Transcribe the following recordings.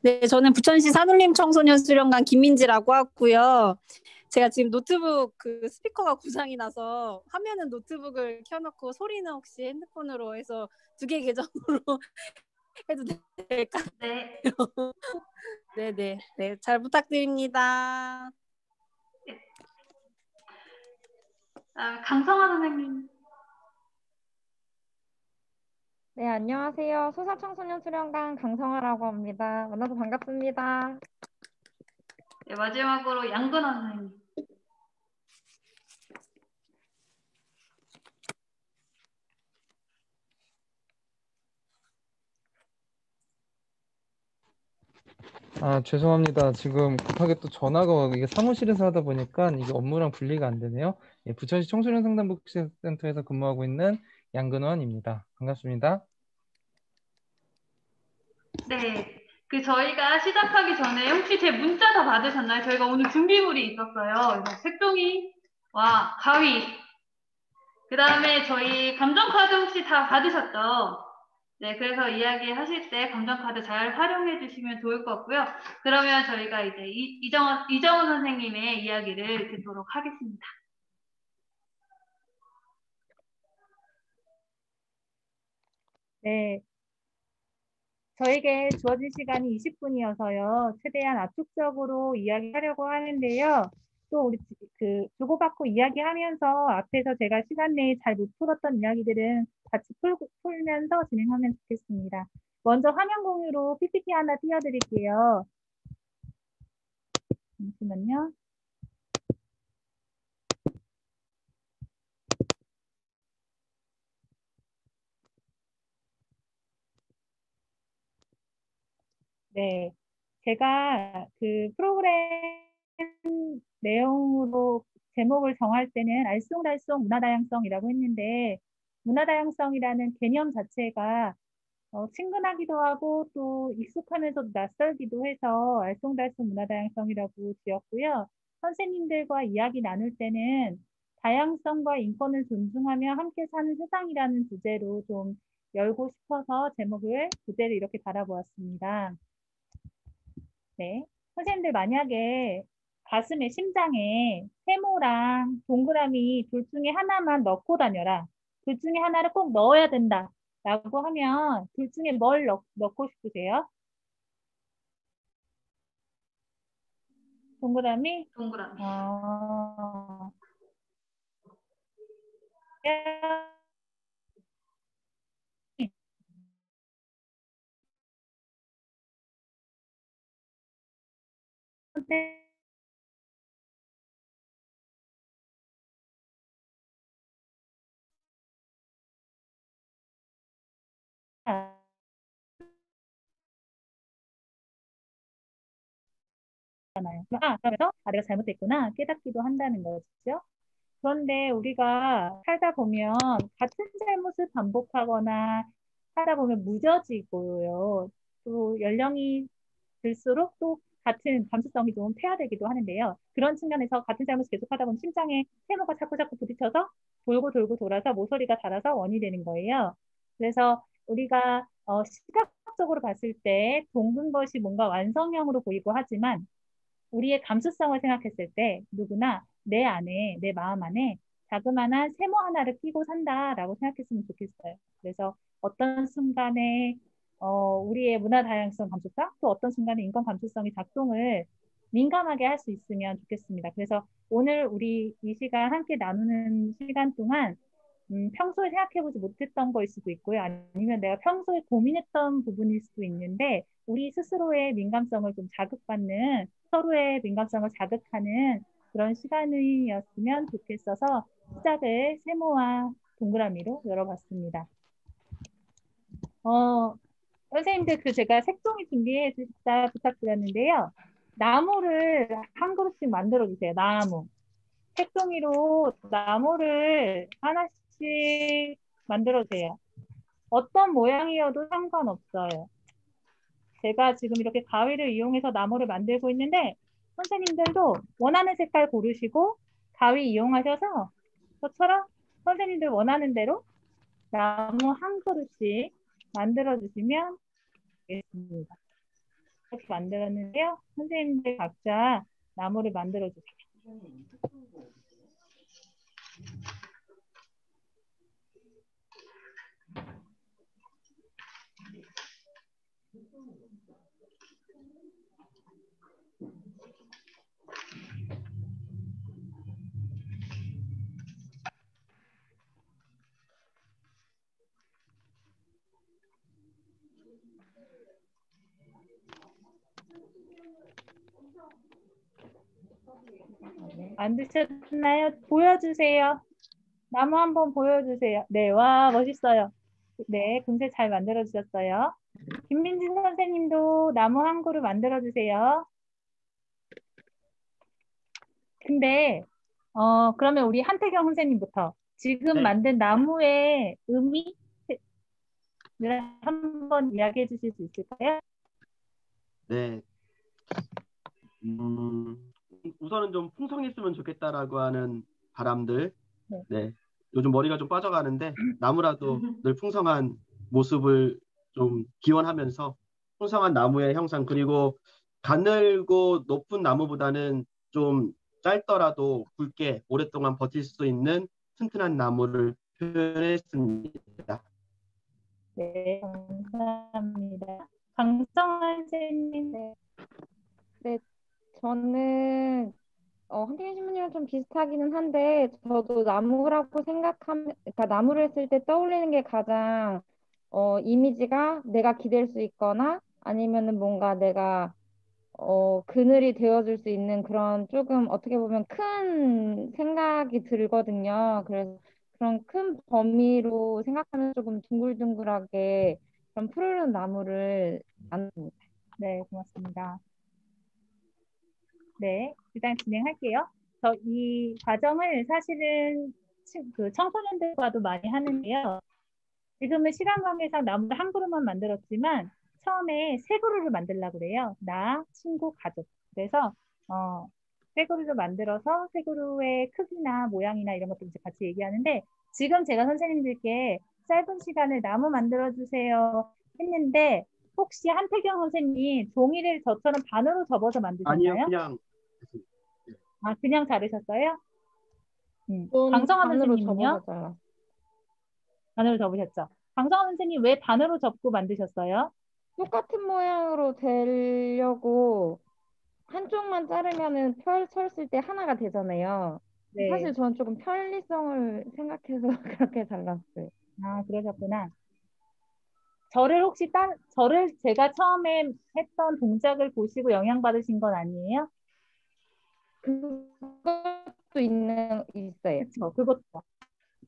네, 저는 부천시 산울림 청소년 수련관 김민지라고 하고요. 제가 지금 노트북 그 스피커가 고장이 나서 화면은 노트북을 켜놓고 소리는 혹시 핸드폰으로 해서 두 개 계정으로 해도 될까요? 네. 네네. 네, 잘 부탁드립니다. 강성화 선생님. 네, 안녕하세요. 소사청소년 수련관 강성아라고 합니다. 만나서 반갑습니다. 네, 마지막으로 양근원 선생님. 죄송합니다. 지금 급하게 또 전화가 이게 사무실에서 하다 보니까 이게 업무랑 분리가 안 되네요. 예, 부천시 청소년 상담복지센터에서 근무하고 있는 양근원입니다. 반갑습니다. 네. 저희가 시작하기 전에 혹시 제 문자 다 받으셨나요? 저희가 오늘 준비물이 있었어요. 색종이와 가위, 그 다음에 저희 감정카드 혹시 다 받으셨죠? 네, 그래서 이야기 하실 때 감정카드 잘 활용해 주시면 좋을 것 같고요. 그러면 저희가 이제 이정은 선생님의 이야기를 듣도록 하겠습니다. 네, 저에게 주어진 시간이 20분이어서요. 최대한 압축적으로 이야기하려고 하는데요. 또 우리 주고받고 이야기하면서 앞에서 제가 시간 내에 잘 못 풀었던 이야기들은 같이 풀면서 진행하면 좋겠습니다. 먼저 화면 공유로 PPT 하나 띄워드릴게요. 잠시만요. 네, 제가 그 프로그램 내용으로 제목을 정할 때는 알쏭달쏭 문화다양성이라고 했는데 문화다양성이라는 개념 자체가 친근하기도 하고 또 익숙하면서도 낯설기도 해서 알쏭달쏭 문화다양성이라고 지었고요. 선생님들과 이야기 나눌 때는 다양성과 인권을 존중하며 함께 사는 세상이라는 주제로 좀 열고 싶어서 제목을 주제를 이렇게 달아보았습니다. 네. 선생님들 만약에 가슴에 심장에 세모랑 동그라미 둘 중에 하나만 넣고 다녀라. 둘 중에 하나를 꼭 넣어야 된다. 라고 하면 둘 중에 뭘 넣고 싶으세요? 동그라미? 동그라미. 그러면서 내가 잘못했구나 깨닫기도 한다는 거죠. 그런데 우리가 살다 보면 같은 잘못을 반복하거나 하다 보면 무뎌지고요. 또 연령이 들수록 또 같은 감수성이 좀 폐화되기도 하는데요. 그런 측면에서 같은 잘못을 계속하다 보면 심장에 세모가 자꾸 부딪혀서 돌고 돌고 돌아서 모서리가 닳아서 원이 되는 거예요. 그래서 우리가 시각적으로 봤을 때 동근 것이 뭔가 완성형으로 보이고 하지만 우리의 감수성을 생각했을 때 누구나 내 안에, 내 마음 안에 자그마한 세모 하나를 끼고 산다라고 생각했으면 좋겠어요. 그래서 어떤 순간에 우리의 문화 다양성 감수성, 또 어떤 순간에 인권 감수성이 작동을 민감하게 할 수 있으면 좋겠습니다. 그래서 오늘 우리 이 시간 함께 나누는 시간 동안 평소에 생각해보지 못했던 거일 수도 있고요. 아니면 내가 평소에 고민했던 부분일 수도 있는데 우리 스스로의 민감성을 좀 자극받는 서로의 민감성을 자극하는 그런 시간이었으면 좋겠어서 시작을 세모와 동그라미로 열어봤습니다. 선생님들 제가 색종이 준비해 주시다 부탁드렸는데요. 나무를 한 그루씩 만들어 주세요. 나무. 색종이로 나무를 하나씩 만들어 주세요. 어떤 모양이어도 상관없어요. 제가 지금 이렇게 가위를 이용해서 나무를 만들고 있는데 선생님들도 원하는 색깔 고르시고 가위 이용하셔서 저처럼 선생님들 원하는 대로 나무 한 그루씩 만들어 주시면 되겠습니다. 이렇게 만들었는데요. 선생님들 각자 나무를 만들어 주세요. 만드셨나요? 보여주세요. 나무 한번 보여주세요. 네, 와, 멋있어요. 네, 금세 잘 만들어 주셨어요. 김민진 선생님도 나무 한 그루 만들어 주세요. 근데 그러면 우리 한태경 선생님부터 지금 네. 만든 나무의 의미를 한번 이야기해 주실 수 있을까요? 네. 우선은 좀 풍성했으면 좋겠다라고 하는 바람들. 네. 네. 요즘 머리가 좀 빠져가는데 나무라도 늘 풍성한 모습을 좀 기원하면서 풍성한 나무의 형상, 그리고 가늘고 높은 나무보다는 좀 짧더라도 굵게 오랫동안 버틸 수 있는 튼튼한 나무를 표현했습니다. 네, 감사합니다. 강성환 선생님. 네, 저는 한태경 신부님이랑 좀 비슷하기는 한데 저도 나무라고 생각하면, 그러니까 나무를 했을 때 떠올리는 게 가장 이미지가 내가 기댈 수 있거나 아니면은 뭔가 내가 그늘이 되어줄 수 있는 그런 조금 어떻게 보면 큰 생각이 들거든요. 그래서 그런 큰 범위로 생각하면 조금 둥글둥글하게 그런 푸르른 나무를 만듭니다. 네, 고맙습니다. 네, 일단 진행할게요. 이 과정을 사실은 그 청소년들과도 많이 하는데요. 지금은 시간 관계상 나무를 한 그루만 만들었지만 처음에 세 그루를 만들려고 그래요. 나, 친구, 가족. 그래서 세 그루를 만들어서 세 그루의 크기나 모양이나 이런 것들 이제 같이 얘기하는데 지금 제가 선생님들께 짧은 시간에 나무 만들어주세요 했는데 혹시 한태경 선생님 종이를 저처럼 반으로 접어서 만드셨나요? 아니요, 그냥 아, 그냥 자르셨어요? 전 강성환 반으로 선생님은요? 접어서 잘라. 반으로 접으셨죠? 강성환 선생님 왜 반으로 접고 만드셨어요? 똑같은 모양으로 되려고 한쪽만 자르면은 펼쳤을 때 하나가 되잖아요. 네. 사실 저는 조금 편리성을 생각해서 그렇게 잘랐어요. 아, 그러셨구나. 저를 제가 처음에 했던 동작을 보시고 영향받으신 건 아니에요? 그것도 있어요. 그렇죠. 그것도.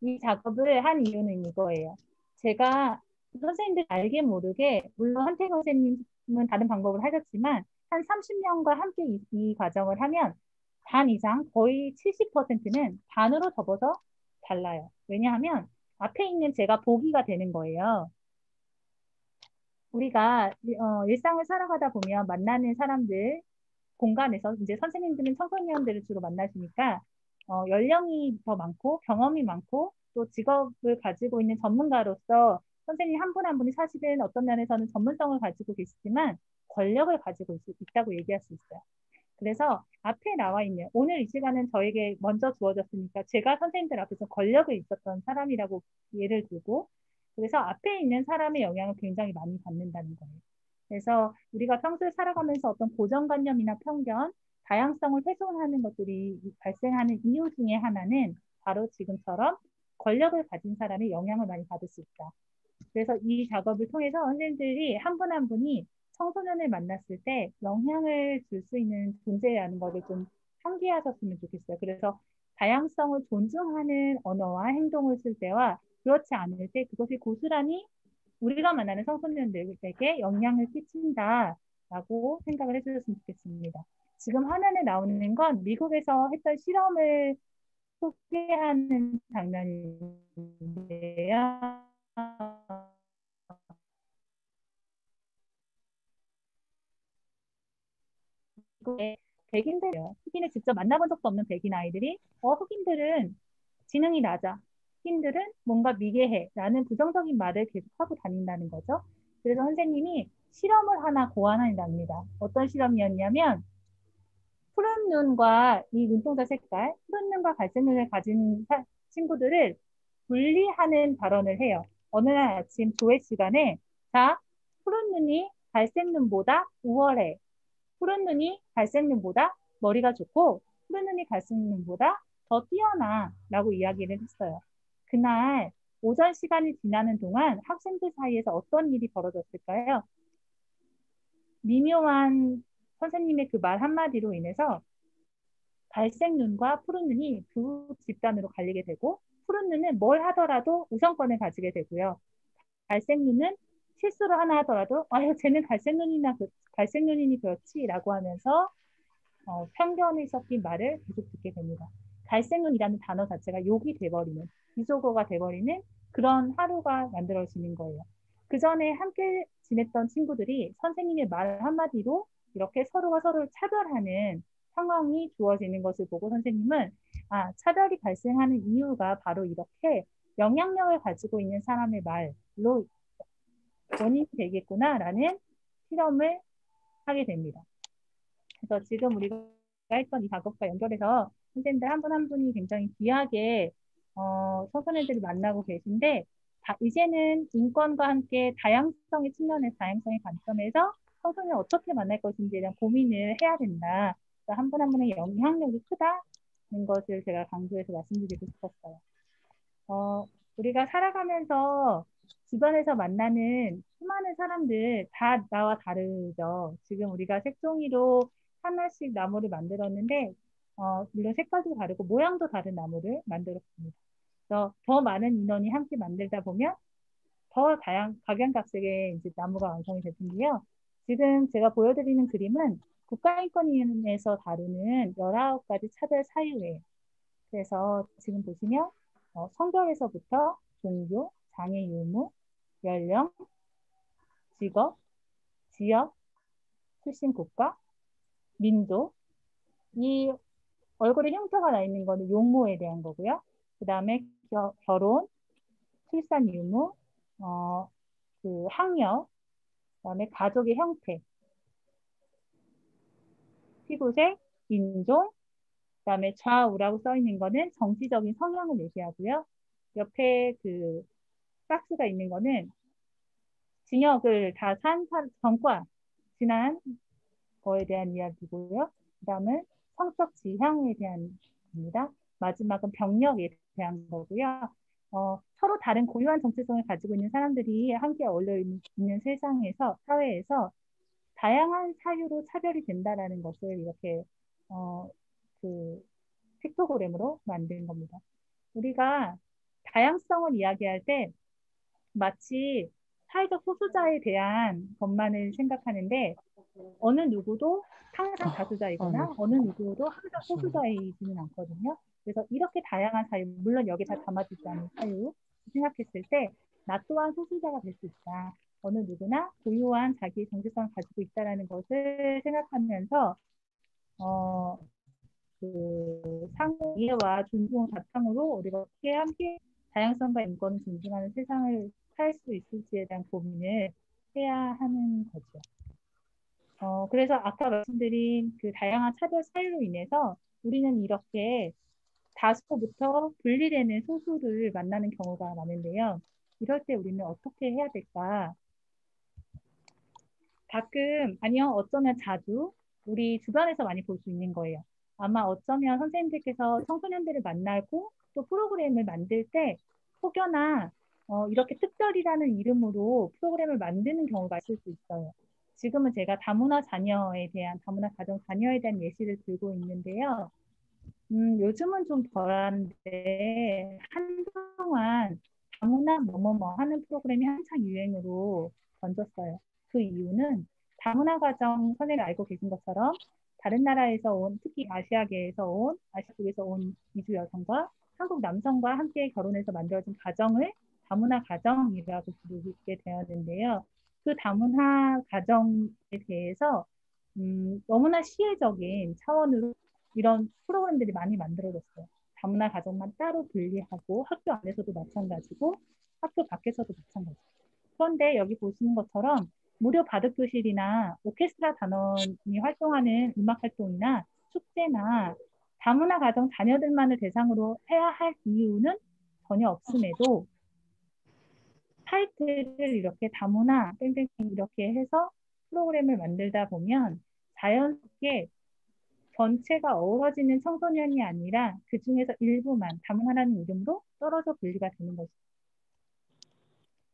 이 작업을 한 이유는 이거예요. 제가 선생님들 알게 모르게, 물론 한태경 선생님은 다른 방법을 하셨지만, 한 30명과 함께 이 과정을 하면 반 이상, 거의 70%는 반으로 접어서 잘라요. 왜냐하면 앞에 있는 제가 보기가 되는 거예요. 우리가 일상을 살아가다 보면 만나는 사람들 공간에서 이제 선생님들은 청소년들을 주로 만나시니까 연령이 더 많고 경험이 많고 또 직업을 가지고 있는 전문가로서 선생님 한 분 한 분이 사실은 어떤 면에서는 전문성을 가지고 계시지만 권력을 가지고 있다고 얘기할 수 있어요. 그래서 앞에 나와 있는 오늘 이 시간은 저에게 먼저 주어졌으니까 제가 선생님들 앞에서 권력을 있었던 사람이라고 예를 들고 그래서 앞에 있는 사람의 영향을 굉장히 많이 받는다는 거예요. 그래서 우리가 평소에 살아가면서 어떤 고정관념이나 편견, 다양성을 훼손하는 것들이 발생하는 이유 중에 하나는 바로 지금처럼 권력을 가진 사람의 영향을 많이 받을 수 있다. 그래서 이 작업을 통해서 선생님들이 한 분 한 분이 청소년을 만났을 때 영향을 줄 수 있는 존재라는 것을 좀 상기하셨으면 좋겠어요. 그래서 다양성을 존중하는 언어와 행동을 쓸 때와 그렇지 않을 때 그것이 고스란히 우리가 만나는 청소년들에게 영향을 끼친다라고 생각을 해주셨으면 좋겠습니다. 지금 화면에 나오는 건 미국에서 했던 실험을 소개하는 장면인데요. 백인들이요. 흑인을 직접 만나본 적도 없는 백인 아이들이 흑인들은 지능이 낮아. 흑인들은 뭔가 미개해. 라는 부정적인 말을 계속하고 다닌다는 거죠. 그래서 선생님이 실험을 하나 고안해납니다. 어떤 실험이었냐면 푸른 눈과 이 눈동자 색깔, 푸른 눈과 갈색 눈을 가진 친구들을 분리하는 발언을 해요. 어느 날 아침 조회 시간에 자, 푸른 눈이 갈색 눈보다 우월해. 푸른 눈이 갈색 눈보다 머리가 좋고 푸른 눈이 갈색 눈보다 더 뛰어나 라고 이야기를 했어요. 그날 오전 시간이 지나는 동안 학생들 사이에서 어떤 일이 벌어졌을까요? 미묘한 선생님의 그 말 한마디로 인해서 갈색 눈과 푸른 눈이 두 집단으로 갈리게 되고 푸른 눈은 뭘 하더라도 우선권을 가지게 되고요. 갈색 눈은 실수를 하나 하더라도 아유 쟤는 갈색 눈이니 그렇지라고 하면서 편견이 섞인 말을 계속 듣게 됩니다. 갈색 눈이라는 단어 자체가 욕이 돼버리는 비속어가 돼버리는 그런 하루가 만들어지는 거예요. 그 전에 함께 지냈던 친구들이 선생님의 말 한마디로 이렇게 서로가 서로를 차별하는 상황이 주어지는 것을 보고 선생님은 차별이 발생하는 이유가 바로 이렇게 영향력을 가지고 있는 사람의 말로 원인이 되겠구나라는 실험을 하게 됩니다. 그래서 지금 우리가 했던 이 작업과 연결해서 선생님들 한 분 한 분이 굉장히 귀하게 청소년들을 만나고 계신데 이제는 인권과 함께 다양성의 측면에서 다양성의 관점에서 청소년을 어떻게 만날 것인지에 대한 고민을 해야 된다. 한 분 한 분의 영향력이 크다는 것을 제가 강조해서 말씀드리고 싶었어요. 우리가 살아가면서 주변에서 만나는 수많은 사람들 다 나와 다르죠. 지금 우리가 색종이로 하나씩 나무를 만들었는데 물론 색깔도 다르고 모양도 다른 나무를 만들었습니다. 그래서 더 많은 인원이 함께 만들다 보면 더 각양각색의 이제 나무가 완성이 될 텐데요. 지금 제가 보여드리는 그림은 국가인권위원회에서 다루는 19가지 차별 사유예요. 그래서 지금 보시면 성별에서부터 종교, 장애 유무, 연령, 직업, 지역, 출신 국가, 민족, 이 얼굴에 흉터가 나 있는 거는 용모에 대한 거고요. 그 다음에 결혼, 출산 유무, 그 학력, 그 다음에 가족의 형태, 피부색, 인종, 그 다음에 좌우라고 써 있는 거는 정치적인 성향을 내시하고요. 옆에 그 박스가 있는 거는 징역을 다 산 전과 지난 거에 대한 이야기고요. 그 다음은 성적 지향에 대한 겁니다. 마지막은 병력에 대한 거고요. 서로 다른 고유한 정체성을 가지고 있는 사람들이 함께 어울려 있는 세상에서, 사회에서 다양한 사유로 차별이 된다라는 것을 이렇게 그 픽토그램으로 만든 겁니다. 우리가 다양성을 이야기할 때 마치 사회적 소수자에 대한 것만을 생각하는데 어느 누구도 항상 다수자이거나 어느 누구도 항상 소수자이지는 않거든요. 그래서 이렇게 다양한 사유, 물론 여기 다 담아지지 않은 사유 생각했을 때 나 또한 소수자가 될 수 있다. 어느 누구나 고유한 자기 정체성을 가지고 있다는 것을 생각하면서 그 상호 이해와 존중을 바탕으로 우리가 어떻게 함께 다양성과 인권을 존중하는 세상을 살 수 있을지에 대한 고민을 해야 하는 거죠. 그래서 아까 말씀드린 그 다양한 차별 사유로 인해서 우리는 이렇게 다수부터 분리되는 소수를 만나는 경우가 많은데요. 이럴 때 우리는 어떻게 해야 될까? 가끔, 아니요, 어쩌면 자주 우리 주변에서 많이 볼 수 있는 거예요. 아마 어쩌면 선생님들께서 청소년들을 만나고 또 프로그램을 만들 때 혹여나 이렇게 특별이라는 이름으로 프로그램을 만드는 경우가 있을 수 있어요. 지금은 제가 다문화 가정 자녀에 대한 예시를 들고 있는데요. 요즘은 좀 덜한데 한동안 다문화 뭐뭐뭐 하는 프로그램이 한창 유행으로 번졌어요. 그 이유는 다문화 가정 선생님이 알고 계신 것처럼 다른 나라에서 온, 특히 아시아 쪽에서 온 이주 여성과 한국 남성과 함께 결혼해서 만들어진 가정을 다문화 가정이라고 부르게 되었는데요. 그 다문화 가정에 대해서 너무나 시혜적인 차원으로 이런 프로그램들이 많이 만들어졌어요. 다문화 가정만 따로 분리하고 학교 안에서도 마찬가지고 학교 밖에서도 마찬가지고. 그런데 여기 보시는 것처럼 무료 바둑교실이나 오케스트라 단원이 활동하는 음악 활동이나 축제나 다문화 가정 자녀들만을 대상으로 해야 할 이유는 전혀 없음에도 타이틀을 이렇게 다문화 땡땡땡 이렇게 해서 프로그램을 만들다 보면 자연스럽게 전체가 어우러지는 청소년이 아니라 그 중에서 일부만 다문화라는 이름으로 떨어져 분리가 되는 것이죠.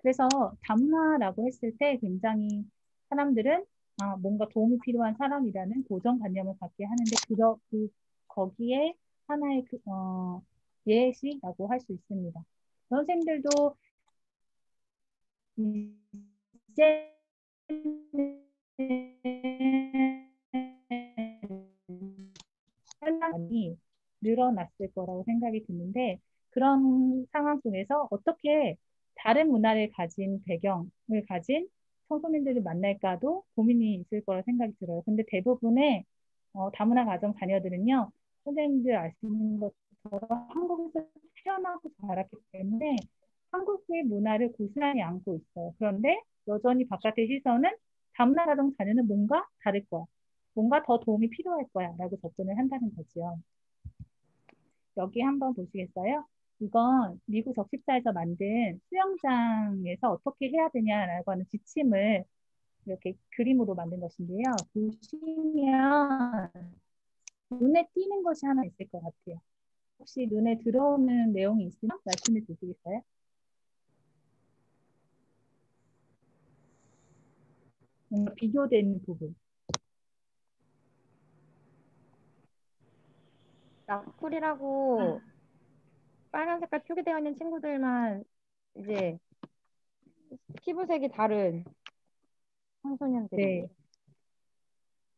그래서 다문화라고 했을 때 굉장히 사람들은 뭔가 도움이 필요한 사람이라는 고정관념을 갖게 하는데 거기에 하나의 예시라고 할 수 있습니다. 선생님들도 이제 많이 늘어났을 거라고 생각이 드는데 그런 상황 속에서 어떻게 다른 문화를 가진 배경을 가진 청소년들을 만날까도 고민이 있을 거라 생각이 들어요. 근데 대부분의 다문화 가정 자녀들은요, 선생님들 아시는 것처럼 한국에서 태어나고 자랐기 때문에 한국의 문화를 고스란히 안고 있어요. 그런데 여전히 바깥의 시선은 다문화 가정 자녀는 뭔가 다를 거야. 뭔가 더 도움이 필요할 거야 라고 접근을 한다는 거죠. 여기 한번 보시겠어요? 이건 미국 적십자에서 만든 수영장에서 어떻게 해야 되냐라고 하는 지침을 이렇게 그림으로 만든 것인데요. 보시면 눈에 띄는 것이 하나 있을 것 같아요. 혹시 눈에 들어오는 내용이 있으면 말씀해 주시겠어요? 뭔가 비교되는 부분. 나풀이라고 빨간 색깔 표기되어 있는 친구들만 이제 피부색이 다른 청소년들이. 네.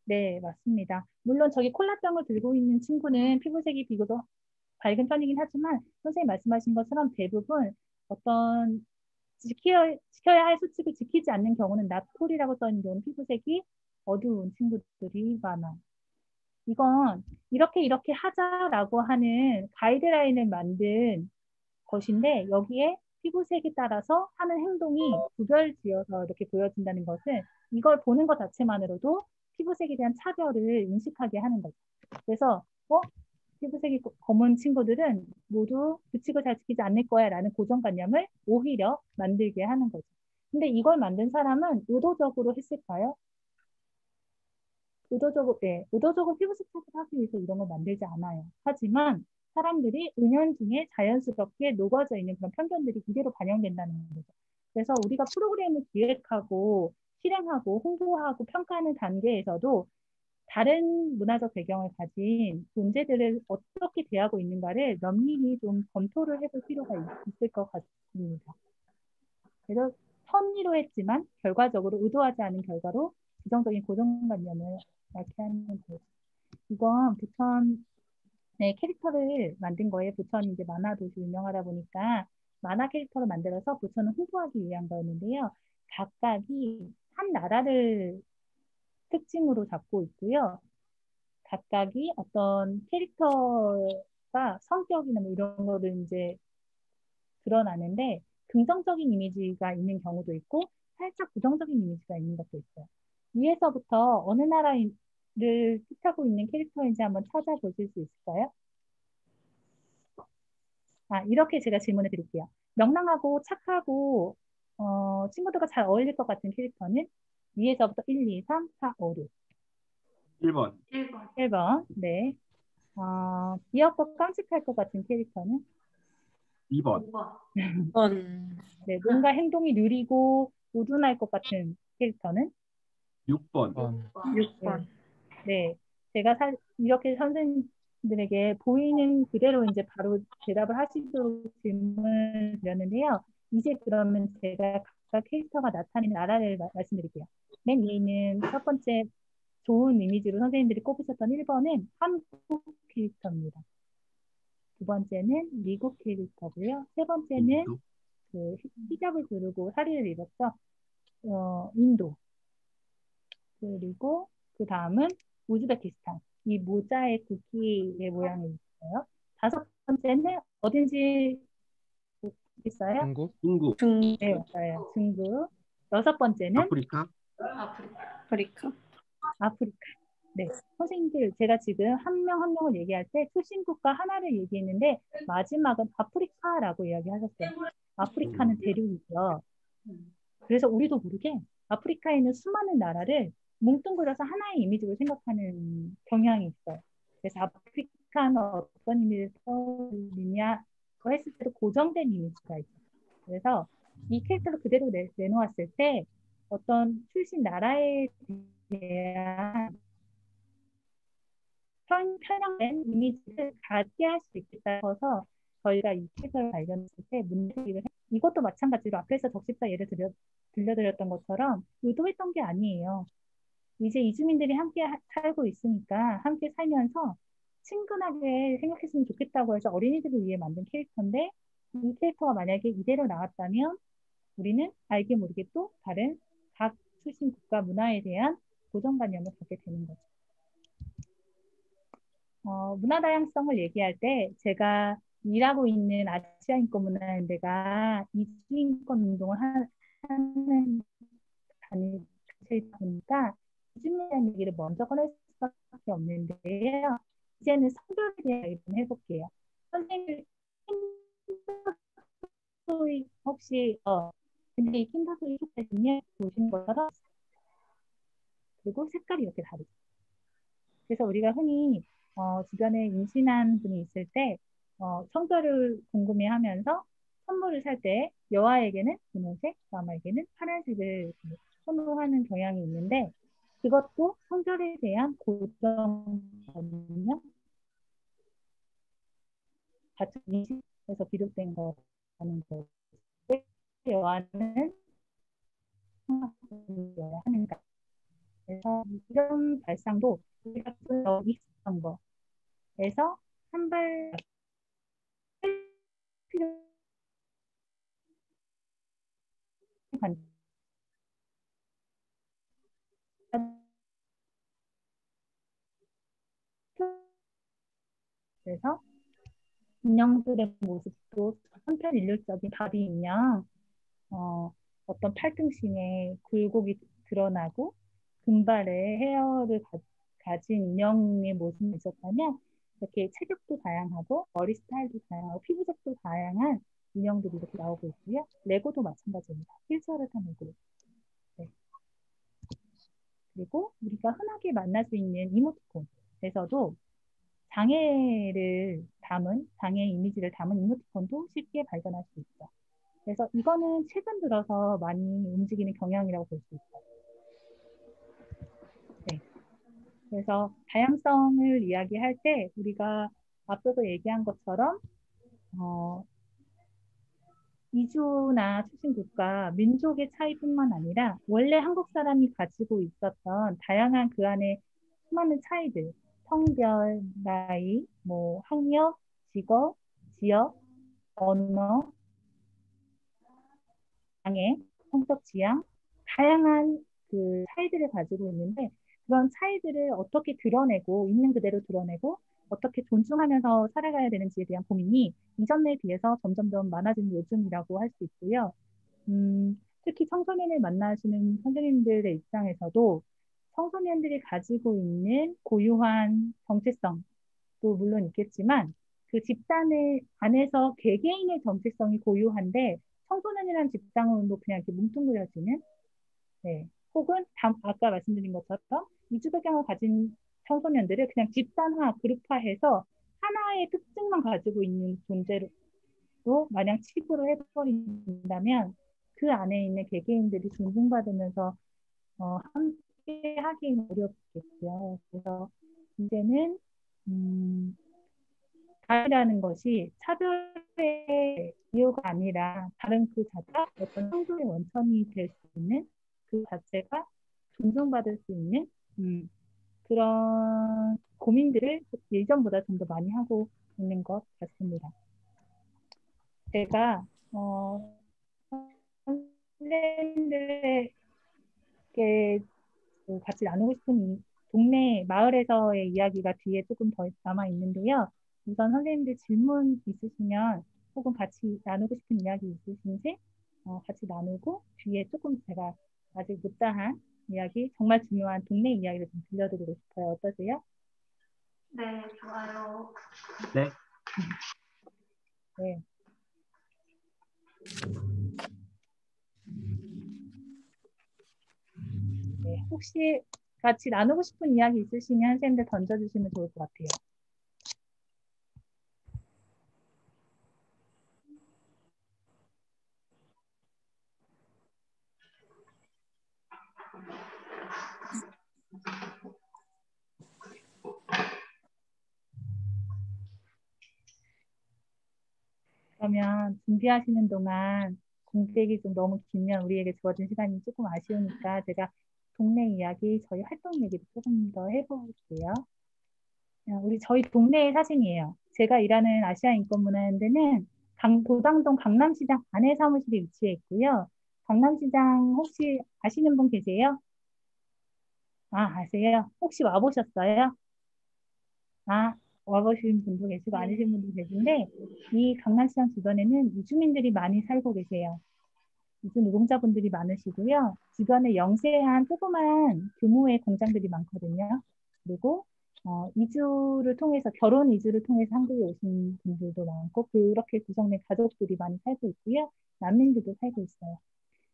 네, 맞습니다. 물론 저기 콜라병을 들고 있는 친구는 피부색이 비교도 밝은 편이긴 하지만 선생님 말씀하신 것처럼 대부분 어떤 지켜야 할 수칙을 지키지 않는 경우는 나폴이라고 써 있는 경우는 피부색이 어두운 친구들이 많아요. 이건 이렇게 하자라고 하는 가이드라인을 만든 것인데 여기에 피부색에 따라서 하는 행동이 구별지어서 이렇게 보여진다는 것은 이걸 보는 것 자체만으로도 피부색에 대한 차별을 인식하게 하는 거죠. 그래서 피부색이 검은 친구들은 모두 규칙을 잘 지키지 않을 거야 라는 고정관념을 오히려 만들게 하는 거죠. 근데 이걸 만든 사람은 의도적으로 했을까요? 의도적으로 피부색 차별을 하기 위해서 이런 걸 만들지 않아요. 하지만 사람들이 은연중에 자연스럽게 녹아져 있는 그런 편견들이 이대로 반영된다는 거죠. 그래서 우리가 프로그램을 기획하고 실행하고 홍보하고 평가하는 단계에서도 다른 문화적 배경을 가진 존재들을 어떻게 대하고 있는가를 면밀히 좀 검토를 해볼 필요가 있을 것 같습니다. 그래서 선의로 했지만 결과적으로 의도하지 않은 결과로 부정적인 고정관념을 나타내는 거죠. 이건 부천의 캐릭터를 만든 거예요. 부천이 이제 만화 도시 유명하다 보니까 만화 캐릭터를 만들어서 부천을 홍보하기 위한 거였는데요. 각각이 한 나라를 특징으로 잡고 있고요. 각각이 어떤 캐릭터가 성격이나 뭐 이런 거를 이제 드러나는데 긍정적인 이미지가 있는 경우도 있고 살짝 부정적인 이미지가 있는 것도 있어요. 위에서부터 어느 나라를 뜻하고 있는 캐릭터인지 한번 찾아보실 수 있을까요? 이렇게 제가 질문을 드릴게요. 명랑하고 착하고 친구들과 잘 어울릴 것 같은 캐릭터는 위에서부터 1, 2, 3, 4, 5, 6. 1번. 1번. 네. 귀엽고 깜찍할 것 같은 캐릭터는? 2번. 네, 뭔가 행동이 느리고 우둔할 것 같은 캐릭터는? 6번. 6번. 네, 제가 이렇게 선생님들에게 보이는 그대로 이제 바로 대답을 하시도록 질문을 드렸는데요. 이제 그러면 제가 각각 캐릭터가 나타내는 나라를 말씀드릴게요. 맨 위에 있는 첫 번째 좋은 이미지로 선생님들이 꼽으셨던 1번은 한국 캐릭터입니다. 두 번째는 미국 캐릭터고요. 세 번째는 그 히잡을 두르고 사리를 입었죠. 인도. 그리고 그 다음은 우즈베키스탄. 이 모자의 국기의 모양이 있어요. 다섯 번째는 어딘지 있어요? 중국? 중국. 네, 맞아요. 중국. 여섯 번째는 아프리카. 아프리카. 아프리카. 네. 선생님들, 제가 지금 한 명 한 명을 얘기할 때 출신국가 하나를 얘기했는데 마지막은 아프리카라고 이야기하셨어요. 아프리카는 대륙이죠. 그래서 우리도 모르게 아프리카에 있는 수많은 나라를 뭉뚱그려서 하나의 이미지로 생각하는 경향이 있어요. 그래서 아프리카는 어떤 이미지를 떠올리냐 했을 때도 고정된 이미지가 있어요. 그래서 이 캐릭터를 그대로 내놓았을 때 어떤 출신 나라에 대한 편향된 이미지를 갖게 할 수 있겠다 해서 저희가 이 캐릭터를 발견했을 때 문제를 이것도 마찬가지로 앞에서 적십자 예를 들려드렸던 것처럼 의도했던 게 아니에요. 이제 이주민들이 함께 살고 있으니까 함께 살면서 친근하게 생각했으면 좋겠다고 해서 어린이들을 위해 만든 캐릭터인데 이 캐릭터가 만약에 이대로 나왔다면 우리는 알게 모르게 또 다른 각 출신 국가 문화에 대한 고정관념을 갖게 되는 거죠. 문화 다양성을 얘기할 때 제가 일하고 있는 아시아 인권 문화연대가 이주인권 운동을 하는 단체이다 보니까 이주민에 대한 얘기를 먼저 꺼낼 수밖에 없는데요. 이제는 성별에 대한 얘기를 좀 해볼게요. 선생님, 혹시 근데 이 킨더소이 속에서는 보신 것처럼 그리고 색깔이 이렇게 다르죠. 그래서 우리가 흔히 주변에 임신한 분이 있을 때 성별을 궁금해하면서 선물을 살 때 여아에게는 분홍색, 남아에게는 파란색을 선호하는 경향이 있는데 그것도 성별에 대한 고정관념 같은 인식에서 비롯된 거라는 거죠. 여아는 하는가. 그래서 이런 발상도 우리가 익숙한 거에서 한발 그래서 인형들의 모습도 한편일률적인 바비 인형, 어떤 팔등심에 굴곡이 드러나고 금발의 헤어를 가진 인형의 모습이 있었다면 이렇게 체격도 다양하고 머리 스타일도 다양하고 피부색도 다양한 인형들이 이렇게 나오고 있고요. 레고도 마찬가지입니다. 휠체어를 탄 레고. 네. 그리고 우리가 흔하게 만날 수 있는 이모티콘에서도 장애 이미지를 담은 이모티콘도 쉽게 발견할 수 있죠. 그래서 이거는 최근 들어서 많이 움직이는 경향이라고 볼 수 있어요. 네. 그래서 다양성을 이야기할 때 우리가 앞서서 얘기한 것처럼 이주나 출신 국가, 민족의 차이뿐만 아니라 원래 한국 사람이 가지고 있었던 다양한 그 안에 수많은 차이들, 성별, 나이, 학력, 직업, 지역, 언어, 장애, 성적 지향, 다양한 그 차이들을 가지고 있는데 그런 차이들을 어떻게 드러내고 있는 그대로 드러내고 어떻게 존중하면서 살아가야 되는지에 대한 고민이 이전에 비해서 점점 더 많아지는 요즘이라고 할 수 있고요. 특히 청소년을 만나시는 선생님들의 입장에서도 청소년들이 가지고 있는 고유한 정체성도 물론 있겠지만 그 집단의 안에서 개개인의 정체성이 고유한데 청소년이라는 집단으로 그냥 이렇게 뭉뚱그려지는 네. 혹은 아까 말씀드린 것처럼 이주 배경을 가진 청소년들을 그냥 집단화, 그룹화해서 하나의 특징만 가지고 있는 존재로 마냥 치부를 해버린다면 그 안에 있는 개개인들이 존중받으면서 함께 하기 어렵겠고요. 그래서 이제는 다르다는 것이 차별의 이유가 아니라 다른 그 자체가 어떤 창조의 원천이 될 수 있는 그 자체가 존중받을 수 있는 그런 고민들을 예전보다 좀 더 많이 하고 있는 것 같습니다. 제가 선생님들에게 같이 나누고 싶은 이 동네 마을에서의 이야기가 뒤에 조금 더 남아 있는데요. 우선 선생님들 질문 있으시면 혹은 같이 나누고 싶은 이야기 있으신지 같이 나누고 뒤에 조금 제가 아직 못다한 이야기, 정말 중요한 동네 이야기를 좀 들려드리고 싶어요. 어떠세요? 네, 좋아요. 네. 네. 네, 혹시 같이 나누고 싶은 이야기 있으시면 선생님들 던져주시면 좋을 것 같아요. 그러면 준비하시는 동안 공백이 좀 너무 길면 우리에게 주어진 시간이 조금 아쉬우니까 제가 동네 이야기, 저희 활동 얘기를 조금 더 해볼게요. 저희 동네의 사진이에요. 제가 일하는 아시아인권문화연대는 도당동 강남시장 안에 사무실이 위치해 있고요. 강남시장 혹시 아시는 분 계세요? 아세요? 혹시 와보셨어요? 와보신 분도 계시고 아니신 분도 계신데 이 강남시장 주변에는 이주민들이 많이 살고 계세요. 이주 노동자분들이 많으시고요. 주변에 영세한 조그만 규모의 공장들이 많거든요. 그리고 이주를 통해서 결혼 이주를 통해서 한국에 오신 분들도 많고 그렇게 구성된 가족들이 많이 살고 있고요. 난민들도 살고 있어요.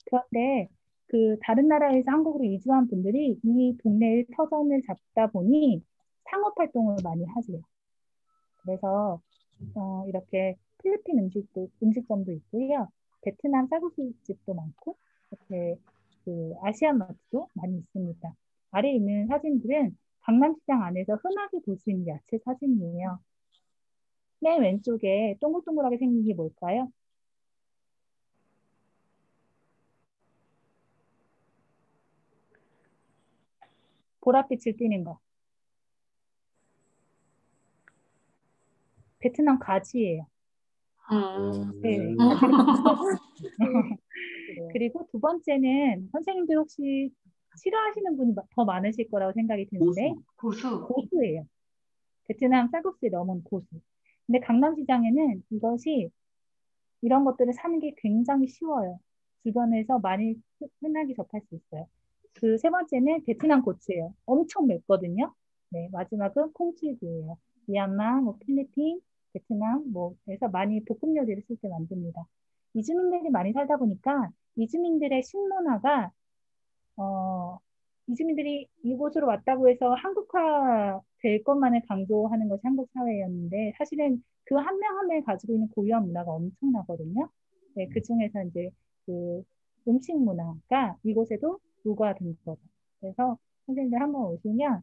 그런데 그 다른 나라에서 한국으로 이주한 분들이 이 동네의 터전을 잡다 보니 상업 활동을 많이 하세요. 그래서 이렇게 필리핀 음식점도 있고요. 베트남 쌀국수집도 많고 이렇게 그 아시안 마트도 많이 있습니다. 아래에 있는 사진들은 강남시장 안에서 흔하게 볼 수 있는 야채 사진이에요. 맨 왼쪽에 동글동글하게 생긴 게 뭘까요? 보랏빛을 띠는 거. 베트남 가지예요. 네, 가지를 그리고 두 번째는 선생님들 혹시 싫어하시는 분이 더 많으실 거라고 생각이 드는데 고수. 고수예요. 베트남 쌀국수에 넣은 고수. 근데 강남시장에는 이런 것들을 사는 게 굉장히 쉬워요. 주변에서 많이 흔하게 접할 수 있어요. 그 세 번째는 베트남 고추예요. 엄청 맵거든요. 네, 마지막은 콩치즈예요. 미얀마, 필리핀, 베트남, 그래서 많이 볶음 요리를 쓸 때 만듭니다. 이주민들이 많이 살다 보니까 이주민들의 식문화가 이주민들이 이곳으로 왔다고 해서 한국화 될 것만을 강조하는 것이 한국 사회였는데 사실은 그 한 명 한 명이 가지고 있는 고유한 문화가 엄청나거든요. 네, 그 중에서 이제 그 음식 문화가 이곳에도 녹아든 거죠. 그래서 선생님들 한번 오시면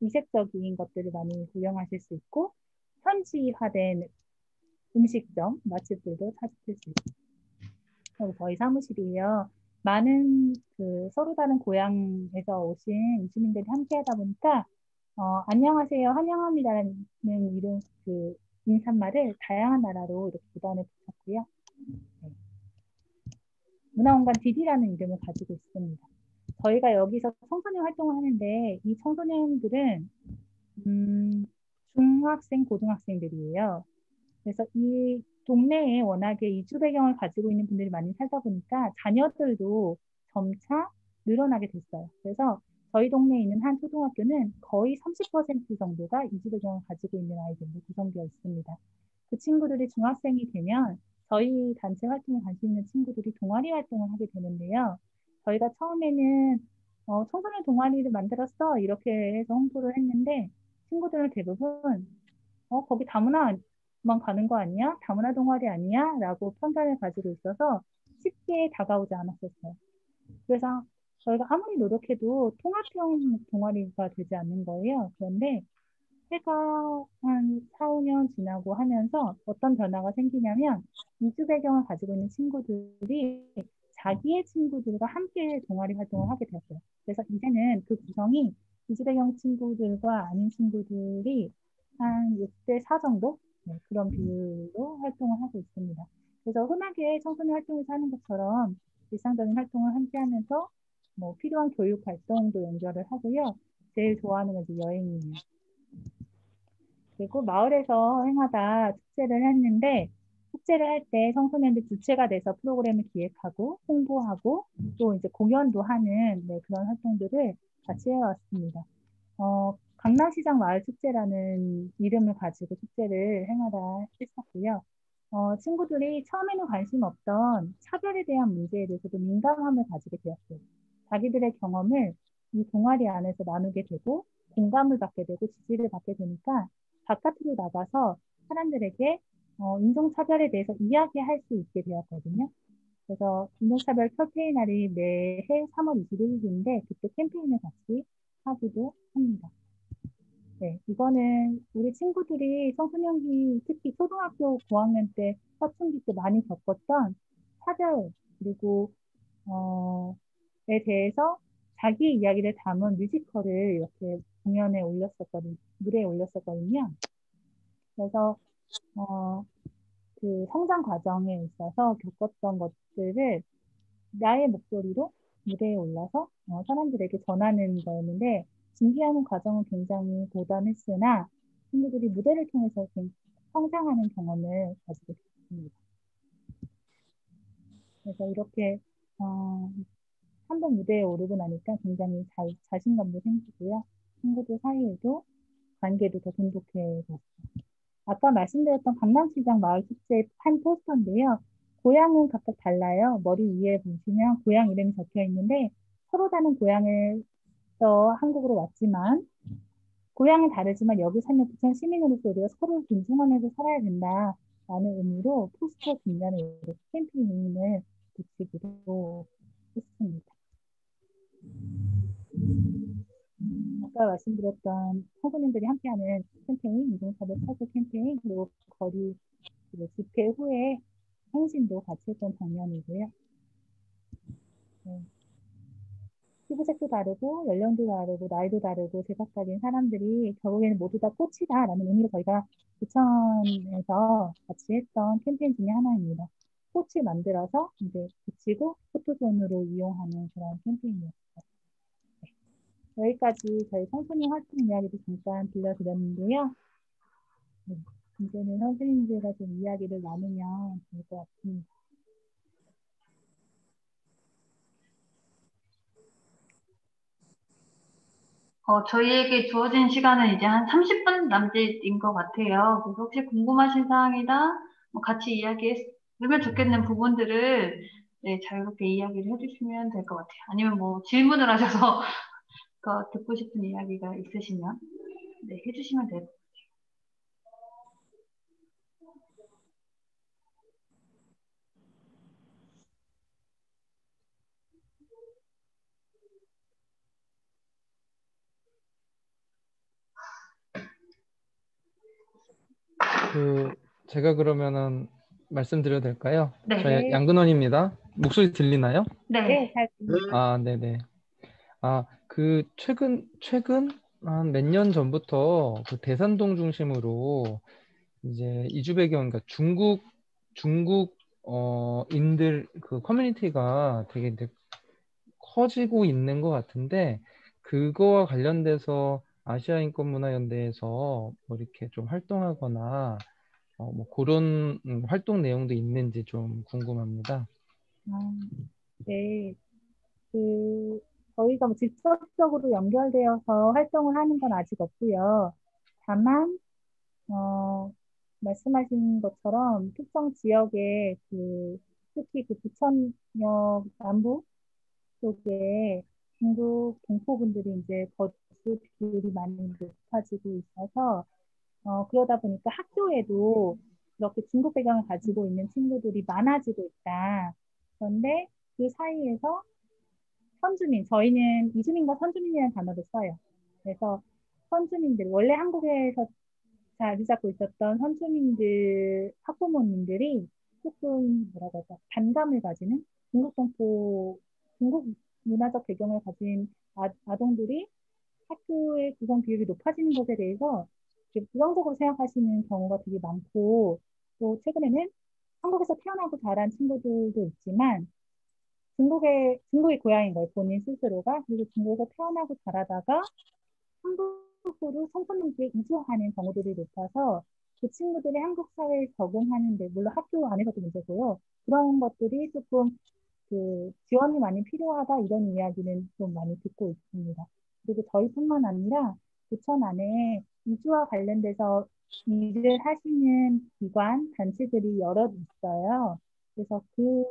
이색적인 것들을 많이 구경하실 수 있고 현지화된 음식점, 맛집들도 찾으실 수 있어요. 그리고 저희 사무실이요. 많은 서로 다른 고향에서 오신 이주민들이 함께 하다 보니까 안녕하세요, 환영합니다라는 이름 인사말을 다양한 나라로 이렇게 무단에 붙였고요. 네. 문화공간 DD라는 이름을 가지고 있습니다. 저희가 여기서 청소년 활동을 하는데 이 청소년들은 중학생, 고등학생들이에요. 그래서 이 동네에 워낙에 이주 배경을 가지고 있는 분들이 많이 살다 보니까 자녀들도 점차 늘어나게 됐어요. 그래서 저희 동네에 있는 한 초등학교는 거의 30% 정도가 이주 배경을 가지고 있는 아이들로 구성되어 있습니다. 그 친구들이 중학생이 되면 저희 단체 활동에 관심 있는 친구들이 동아리 활동을 하게 되는데요. 저희가 처음에는 청소년 동아리를 만들었어 이렇게 해서 홍보를 했는데 친구들은 대부분 거기 다문화만 가는 거 아니야? 다문화 동아리 아니야? 라고 편견을 가지고 있어서 쉽게 다가오지 않았었어요. 그래서 저희가 아무리 노력해도 통합형 동아리가 되지 않는 거예요. 그런데 해가 한 4, 5년 지나고 하면서 어떤 변화가 생기냐면 이주 배경을 가지고 있는 친구들이 자기의 친구들과 함께 동아리 활동을 하게 되었어요. 그래서 이제는 그 구성이 이주 배경 친구들과 아닌 친구들이 한 6대 4 정도? 네, 그런 비율로 활동을 하고 있습니다. 그래서 흔하게 청소년 활동에서 하는 것처럼 일상적인 활동을 함께 하면서 필요한 교육 활동도 연결을 하고요. 제일 좋아하는 건 이제 여행이에요. 그리고 마을에서 행하다 축제를 했는데 축제를 할 때 청소년들 주체가 돼서 프로그램을 기획하고 홍보하고 또 이제 공연도 하는 네, 그런 활동들을 같이 해왔습니다. 강남시장 마을축제라는 이름을 가지고 축제를 행하다 했었고요. 친구들이 처음에는 관심 없던 차별에 대한 문제에 대해서도 민감함을 가지게 되었어요. 자기들의 경험을 이 동아리 안에서 나누게 되고 공감을 받게 되고 지지를 받게 되니까 바깥으로 나가서 사람들에게 인종차별에 대해서 이야기할 수 있게 되었거든요. 그래서 인종차별 캠페인 날이 매해 3월 21일인데 그때 캠페인을 같이 하기도 합니다. 네, 이거는 우리 친구들이 청소년기 특히 초등학교 고학년 때 사춘기 때 많이 겪었던 차별 그리고 에 대해서 자기 이야기를 담은 뮤지컬을 이렇게 공연에 올렸었거든요. 무대에 올렸었거든요. 그래서 그 성장 과정에 있어서 겪었던 것들을 나의 목소리로 무대에 올라서 사람들에게 전하는 거였는데 준비하는 과정은 굉장히 고단했으나 친구들이 무대를 통해서 성장하는 경험을 가지게 됐습니다. 그래서 이렇게 한번 무대에 오르고 나니까 굉장히 자신감도 생기고요. 친구들 사이에도 관계도 더 돈독해졌어요. 아까 말씀드렸던 강남시장 마을축제 한 포스터인데요. 고향은 각각 달라요. 머리 위에 보시면 고향 이름이 적혀 있는데 서로 다른 고향에서 한국으로 왔지만 고향은 다르지만 여기 사는 부천 시민으로서 우리가 서로 존중하면서 살아야 된다라는 의미로 포스터 뒷면에 이렇게 캠페인을 붙이기도 했습니다. 아까 말씀드렸던 청소년들이 함께하는 캠페인, 인종차별 차별 캠페인, 그리고 거리 집회 후에 행진도 같이 했던 장면이고요. 네. 피부색도 다르고 연령도 다르고 나이도 다르고 제각각인 사람들이 결국에는 모두 다 꽃이다라는 의미로 저희가 부천에서 같이 했던 캠페인 중에 하나입니다. 꽃을 만들어서 이제 붙이고 포토존으로 이용하는 그런 캠페인이었어요. 네. 여기까지 저희 청소년 활동 이야기도 잠깐 들려드렸는데요. 네. 이제는 선생님들과 좀 이야기를 나누면 좋을 것 같습니다. 저희에게 주어진 시간은 이제 한 30분 남짓인 것 같아요. 그래서 혹시 궁금하신 사항이나 뭐 같이 이야기했으면 좋겠는 부분들을 네, 자유롭게 이야기를 해주시면 될 것 같아요. 아니면 뭐 질문을 하셔서 더 듣고 싶은 이야기가 있으시면 네, 해주시면 돼요. 제가 그러면은 말씀드려도 될까요? 네. 저희 양근원입니다. 목소리 들리나요? 네. 네, 잘 들립니다. 아, 네네. 최근 한 몇 년 전부터 그 대산동 중심으로 이제 이주 배경, 그러니까 인들 그 커뮤니티가 되게 이제 커지고 있는 것 같은데, 그거와 관련돼서 아시아인권문화연대에서 뭐 이렇게 좀 활동하거나 뭐 그런 활동 내용도 있는지 좀 궁금합니다. 네. 저희가 뭐 직접적으로 연결되어서 활동을 하는 건 아직 없고요. 다만, 말씀하신 것처럼 특정 지역에 특히 그 부천역 남부 쪽에 중국 동포분들이 이제 거주 비율이 많이 높아지고 있어서, 그러다 보니까 학교에도 그렇게 중국 배경을 가지고 있는 친구들이 많아지고 있다. 그런데 그 사이에서 선주민, 저희는 이주민과 선주민이라는 단어를 써요. 그래서 선주민들, 원래 한국에서 자리 잡고 있었던 선주민들, 학부모님들이 조금 뭐라고 할까, 반감을 가지는 중국 문화적 배경을 가진 아동들이 학교의 구성 비율이 높아지는 것에 대해서 부정적으로 생각하시는 경우가 되게 많고, 또 최근에는 한국에서 태어나고 자란 친구들도 있지만 중국의 고향인 거예요, 본인 스스로가. 그래서 중국에서 태어나고 자라다가 한국으로 청소년기에 이주하는 경우들이 높아서 그 친구들이 한국 사회에 적응하는데, 물론 학교 안에서도 문제고요. 그런 것들이 조금 그 지원이 많이 필요하다 이런 이야기는 좀 많이 듣고 있습니다. 그리고 저희뿐만 아니라 부천 안에 이주와 관련돼서 일을 하시는 기관, 단체들이 여럿 있어요. 그래서 그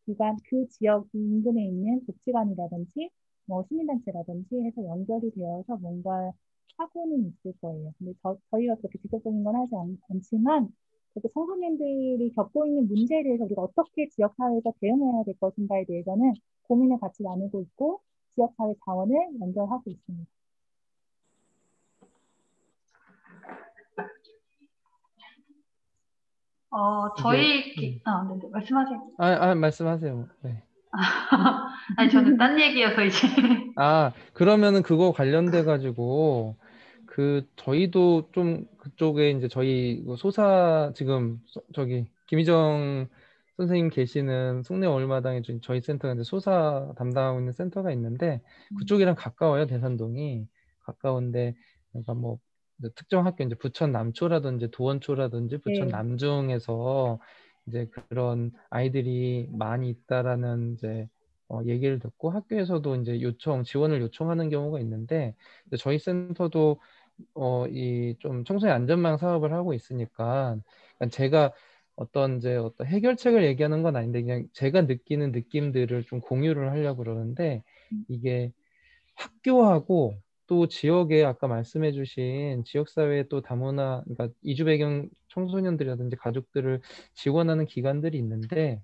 기관, 그 지역 인근에 있는 복지관이라든지 뭐 시민단체라든지 해서 연결이 되어서 뭔가 하고는 있을 거예요. 근데 저희가 그렇게 직접적인 건 하지 않지만 그렇게 청소년들이 겪고 있는 문제에 대해서 우리가 어떻게 지역사회에서 대응해야 될 것인가에 대해서는 고민을 같이 나누고 있고 지역사회 자원을 연결하고 있습니다. 이게 네, 말씀하세요. 말씀하세요. 네. 아니, 저는 딴 얘기여서 이제. 그러면은 그거 관련돼 가지고 저희도 좀 그쪽에 이제 저희 지금 저기 김희정 선생님 계시는 송내 얼마당에 저희 센터가 이제 소사 담당하고 있는 센터가 있는데 그쪽이랑 가까워요. 대산동이 가까운데 그러니까 뭐 특정 학교 이제 부천 남초라든지 도원초라든지 부천 네. 남중에서 이제 그런 아이들이 많이 있다라는 이제 얘기를 듣고 학교에서도 이제 지원을 요청하는 경우가 있는데 저희 센터도 이 좀 청소년 안전망 사업을 하고 있으니까 제가 어떤 해결책을 얘기하는 건 아닌데 그냥 제가 느끼는 느낌들을 좀 공유를 하려고 그러는데 이게 학교하고 또 지역에 아까 말씀해 주신 지역사회 또 다문화 그러니까 이주 배경 청소년들이라든지 가족들을 지원하는 기관들이 있는데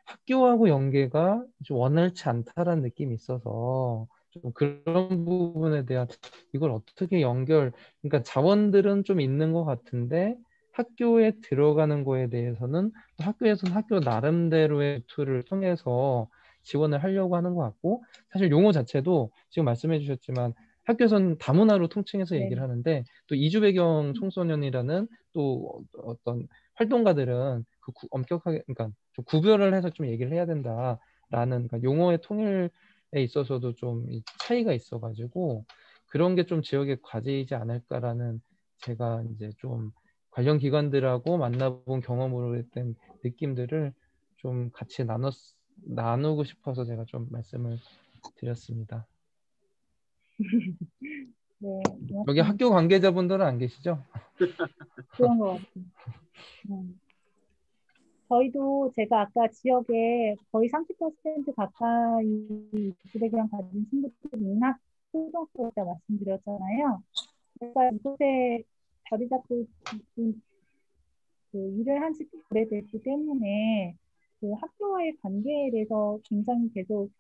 학교하고 연계가 좀 원활치 않다라는 느낌이 있어서 좀 그런 부분에 대한 이걸 어떻게 그러니까 자원들은 좀 있는 것 같은데 학교에 들어가는 거에 대해서는 학교에서는 학교 나름대로의 툴을 통해서 지원을 하려고 하는 것 같고 사실 용어 자체도 지금 말씀해 주셨지만 학교에서는 다문화로 통칭해서 얘기를 네. 하는데 또 이주 배경 청소년이라는 또 어떤 활동가들은 엄격하게 그러니까 좀 구별을 해서 좀 얘기를 해야 된다라는 그러니까 용어의 통일에 있어서도 좀 차이가 있어가지고 그런 게 좀 지역에 과제이지 않을까라는 제가 이제 좀 관련 기관들하고 만나본 경험으로 했던 느낌들을 좀 같이 나누고 싶어서 제가 좀 말씀을 드렸습니다. 네, 여기 학교 관계자분들은 안 계시죠? 그런 것 같아요. 저희도 제가 아까 지역에 거의 30% 가까이 이주배경 가진 친구들이 있나 초등학교에 말씀드렸잖아요. 제가 이곳에 자리 잡고 일을 한 지 오래됐기 때문에 그 학교와의 관계에 대해서 굉장히 계속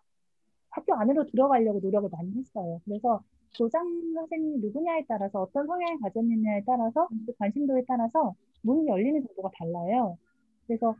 학교 안으로 들어가려고 노력을 많이 했어요. 그래서 교장 선생님이 누구냐에 따라서 어떤 성향을 가졌느냐에 따라서 또 관심도에 따라서 문이 열리는 정도가 달라요. 그래서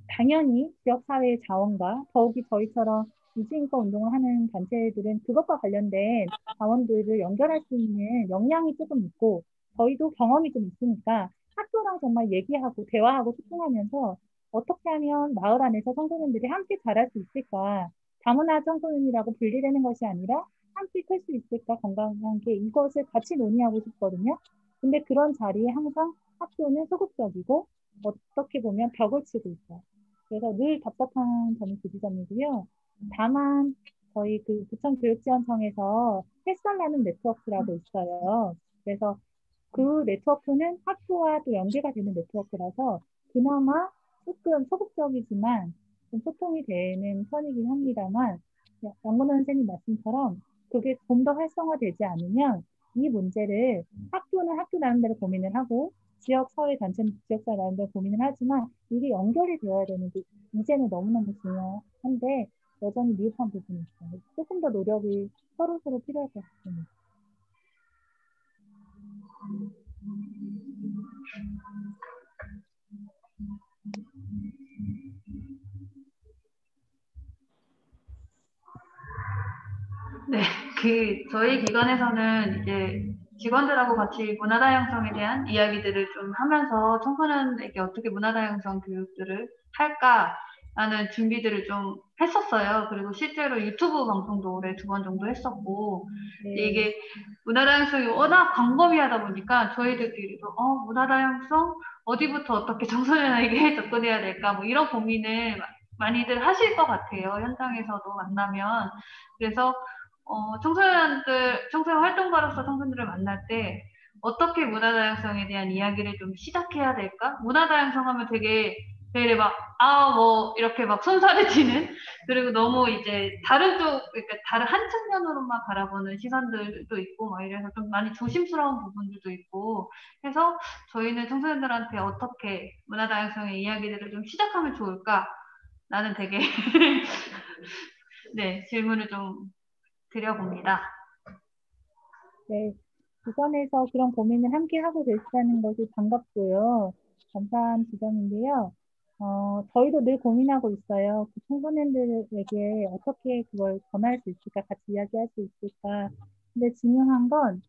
당연히 지역사회의 자원과 더욱이 저희처럼 이주인권 운동을 하는 단체들은 그것과 관련된 자원들을 연결할 수 있는 역량이 조금 있고 저희도 경험이 좀 있으니까 학교랑 정말 얘기하고 대화하고 소통하면서 어떻게 하면 마을 안에서 청소년들이 함께 자랄 수 있을까 다문화 청소년이라고 분리되는 것이 아니라 함께 클 수 있을까 건강하게 이것을 같이 논의하고 싶거든요. 근데 그런 자리에 항상 학교는 소극적이고 어떻게 보면 벽을 치고 있어요. 그래서 늘 답답한 점이 그 지점이고요. 다만 저희 그 부천교육지원청에서 햇살나는 네트워크라고 있어요. 그래서 그 네트워크는 학교와 또 연계가 되는 네트워크라서 그나마 조금 소극적이지만 좀 소통이 되는 편이긴 합니다만 양문원 선생님 말씀처럼 그게 좀 더 활성화되지 않으면 이 문제를 학교는 학교 나름대로 고민을 하고 지역 사회 단체는 지역사회 나름대로 고민을 하지만 이게 연결이 되어야 되는데 이제는 너무너무 중요한데 여전히 미흡한 부분이 있어요. 조금 더 노력이 서로 필요할 것 같습니다. 네, 저희 기관에서는 이제 직원들하고 같이 문화다양성에 대한 이야기들을 좀 하면서 청소년에게 어떻게 문화다양성 교육들을 할까라는 준비들을 좀 했었어요. 그리고 실제로 유튜브 방송도 올해 2번 정도 했었고, 네. 이게 문화 다양성이 워낙 광범위하다 보니까 저희들끼리도 문화 다양성 어디부터 어떻게 청소년에게 접근해야 될까 뭐 이런 고민을 많이들 하실 것 같아요. 현장에서도 만나면. 그래서 청소년 활동가로서 청소년들을 만날 때 어떻게 문화 다양성에 대한 이야기를 좀 시작해야 될까? 문화 다양성 하면 되게 막 뭐 이렇게 막 손살해지는 그리고 너무 이제 다른 쪽 그러니까 다른 한 측면으로만 바라보는 시선들도 있고 막 이래서 좀 많이 조심스러운 부분들도 있고 해서 저희는 청소년들한테 어떻게 문화 다양성의 이야기들을 좀 시작하면 좋을까? 나는 되게 네, 질문을 좀 드려봅니다. 네, 부산에서 그런 고민을 함께 하고 계시다는 것이 반갑고요. 감사한 지점인데요. 저희도 늘 고민하고 있어요. 그 청소년들에게 어떻게 그걸 전할 수 있을까, 같이 이야기할 수 있을까. 근데 중요한 건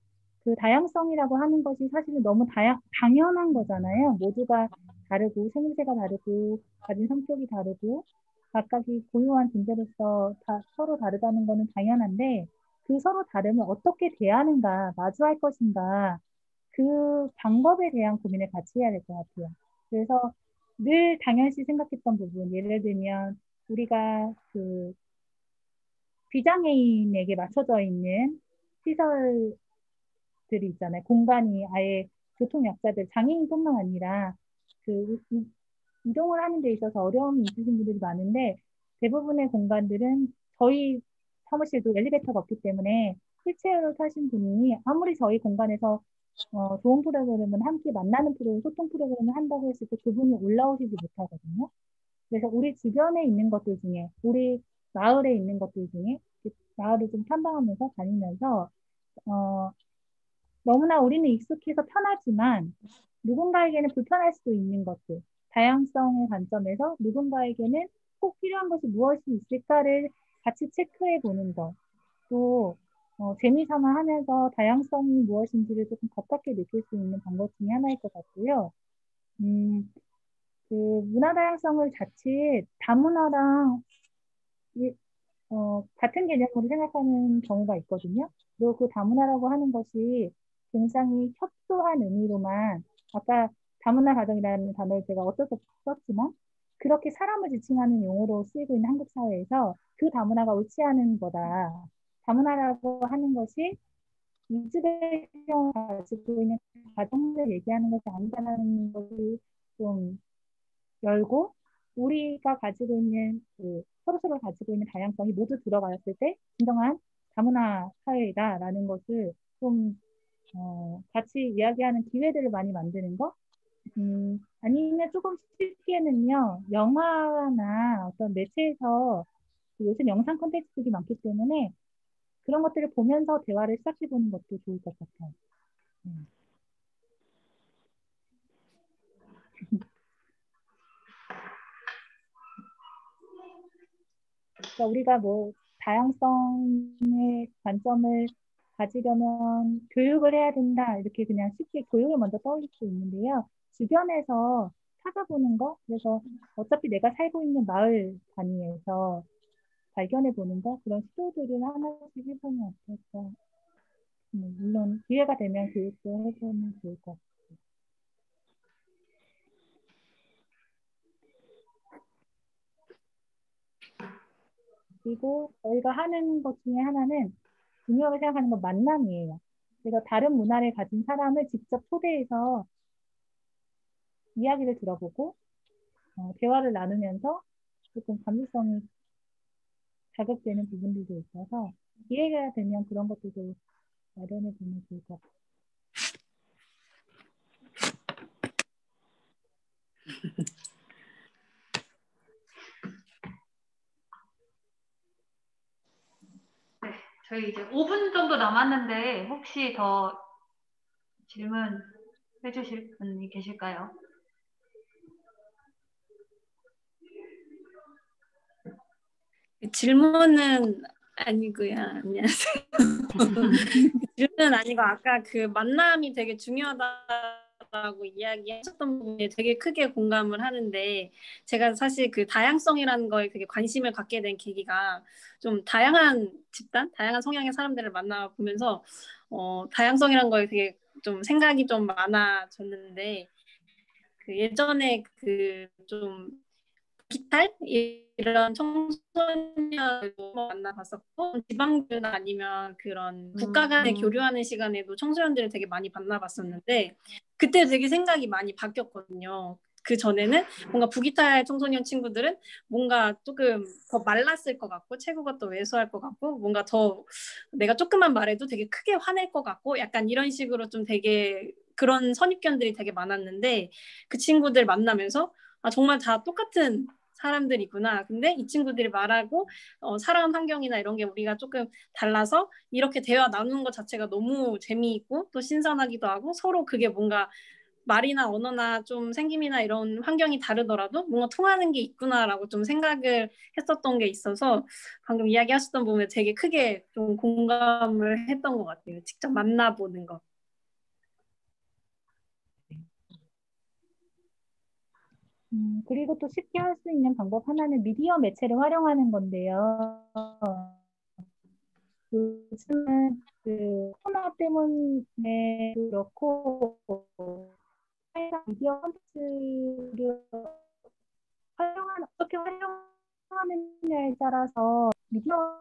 그 다양성이라고 하는 것이 사실은 너무 당연한 거잖아요. 모두가 다르고 생김새가 다르고 가진 성격이 다르고 각각이 고유한 존재로서 서로 다르다는 거는 당연한데 그 서로 다름을 어떻게 대하는가, 마주할 것인가, 그 방법에 대한 고민을 같이 해야 될 것 같아요. 그래서 늘 당연시 생각했던 부분, 예를 들면 우리가 그 비장애인에게 맞춰져 있는 시설들이 있잖아요. 공간이 아예 교통약자들, 장애인뿐만 아니라 그 이동을 하는 데 있어서 어려움이 있으신 분들이 많은데 대부분의 공간들은 저희 사무실도 엘리베이터가 없기 때문에 휠체어를 타신 분이 아무리 저희 공간에서 좋은 프로그램은 함께 만나는 소통 프로그램을 한다고 했을 때 그분이 올라오시지 못하거든요. 그래서 우리 주변에 있는 것들 중에 우리 마을에 있는 것들 중에 마을을 좀 탐방하면서 다니면서 너무나 우리는 익숙해서 편하지만 누군가에게는 불편할 수도 있는 것들, 다양성의 관점에서 누군가에게는 꼭 필요한 것이 무엇이 있을까를 같이 체크해 보는 것, 또 재미삼아 하면서 다양성이 무엇인지를 조금 가깝게 느낄 수 있는 방법 중에 하나일 것 같고요. 그 문화 다양성을 자칫 다문화랑 같은 개념으로 생각하는 경우가 있거든요. 그리고 그 다문화라고 하는 것이 굉장히 협소한 의미로만 아까 다문화 가정이라는 단어를 제가 어쩔 수 없이 썼지만 그렇게 사람을 지칭하는 용어로 쓰이고 있는 한국 사회에서 그 다문화가 옳지 않은 거다. 다문화라고 하는 것이 이주의 경우 가지고 있는 가정을 얘기하는 것이 아니다라는 것을 좀 열고 우리가 가지고 있는 서로서로 가지고 있는 다양성이 모두 들어갔을 때 진정한 다문화 사회이다라는 것을 좀 같이 이야기하는 기회들을 많이 만드는 거 아니면 조금 쉽게는요 영화나 어떤 매체에서 요즘 영상 콘텐츠들이 많기 때문에 그런 것들을 보면서 대화를 시작해 보는 것도 좋을 것 같아요. 그러니까 우리가 뭐 다양성의 관점을 가지려면 교육을 해야 된다 이렇게 그냥 쉽게 교육을 먼저 떠올릴 수 있는데요. 주변에서 찾아보는 거, 그래서 어차피 내가 살고 있는 마을 단위에서 발견해 보는 거, 그런 시도들을 하나씩 해보면 어떨까. 물론 기회가 되면 교육도 해보면 좋을 것 같아요. 그리고 저희가 하는 것 중에 하나는 중요하게 생각하는 건 만남이에요. 그래서 다른 문화를 가진 사람을 직접 초대해서 이야기를 들어보고 대화를 나누면서 조금 감수성이 자극되는 부분들도 있어서 기회가 되면 그런 것들도 마련해 보면 좋을 것 같아요. 저희 이제 5분 정도 남았는데 혹시 더 질문 해주실 분이 계실까요? 질문은 아니고요. 안녕하세요. 질문은 아니고 아까 그 만남이 되게 중요하다고 라고 이야기하셨던 부분에 되게 크게 공감을 하는데 제가 사실 그 다양성이라는 거에 되게 관심을 갖게 된 계기가 좀 다양한 집단, 다양한 성향의 사람들을 만나보면서 다양성이라는 거에 되게 좀 생각이 좀 많아졌는데 그 예전에 그 좀 기탈 이런 청소년을 만나봤었고 지방교나 아니면 그런 국가 간에 교류하는 시간에도 청소년들을 되게 많이 만나봤었는데 그때 되게 생각이 많이 바뀌었거든요. 그 전에는 뭔가 북이탈 청소년 친구들은 뭔가 조금 더 말랐을 것 같고 체구가 또 왜소할 것 같고 뭔가 더 내가 조금만 말해도 되게 크게 화낼 것 같고 약간 이런 식으로 좀 되게 그런 선입견들이 되게 많았는데 그 친구들 만나면서 아 정말 다 똑같은 사람들이구나. 근데 이 친구들이 말하고 살아온 환경이나 이런 게 우리가 조금 달라서 이렇게 대화 나누는 것 자체가 너무 재미있고 또 신선하기도 하고 서로 그게 뭔가 말이나 언어나 좀 생김이나 이런 환경이 다르더라도 뭔가 통하는 게 있구나라고 좀 생각을 했었던 게 있어서 방금 이야기하셨던 부분에 되게 크게 좀 공감을 했던 것 같아요. 직접 만나보는 거. 그리고 또 쉽게 할 수 있는 방법 하나는 미디어 매체를 활용하는 건데요. 요즘은 그 코로나 때문에 그렇고 미디어 콘텐츠를 어떻게 활용하느냐에 따라서 미디어를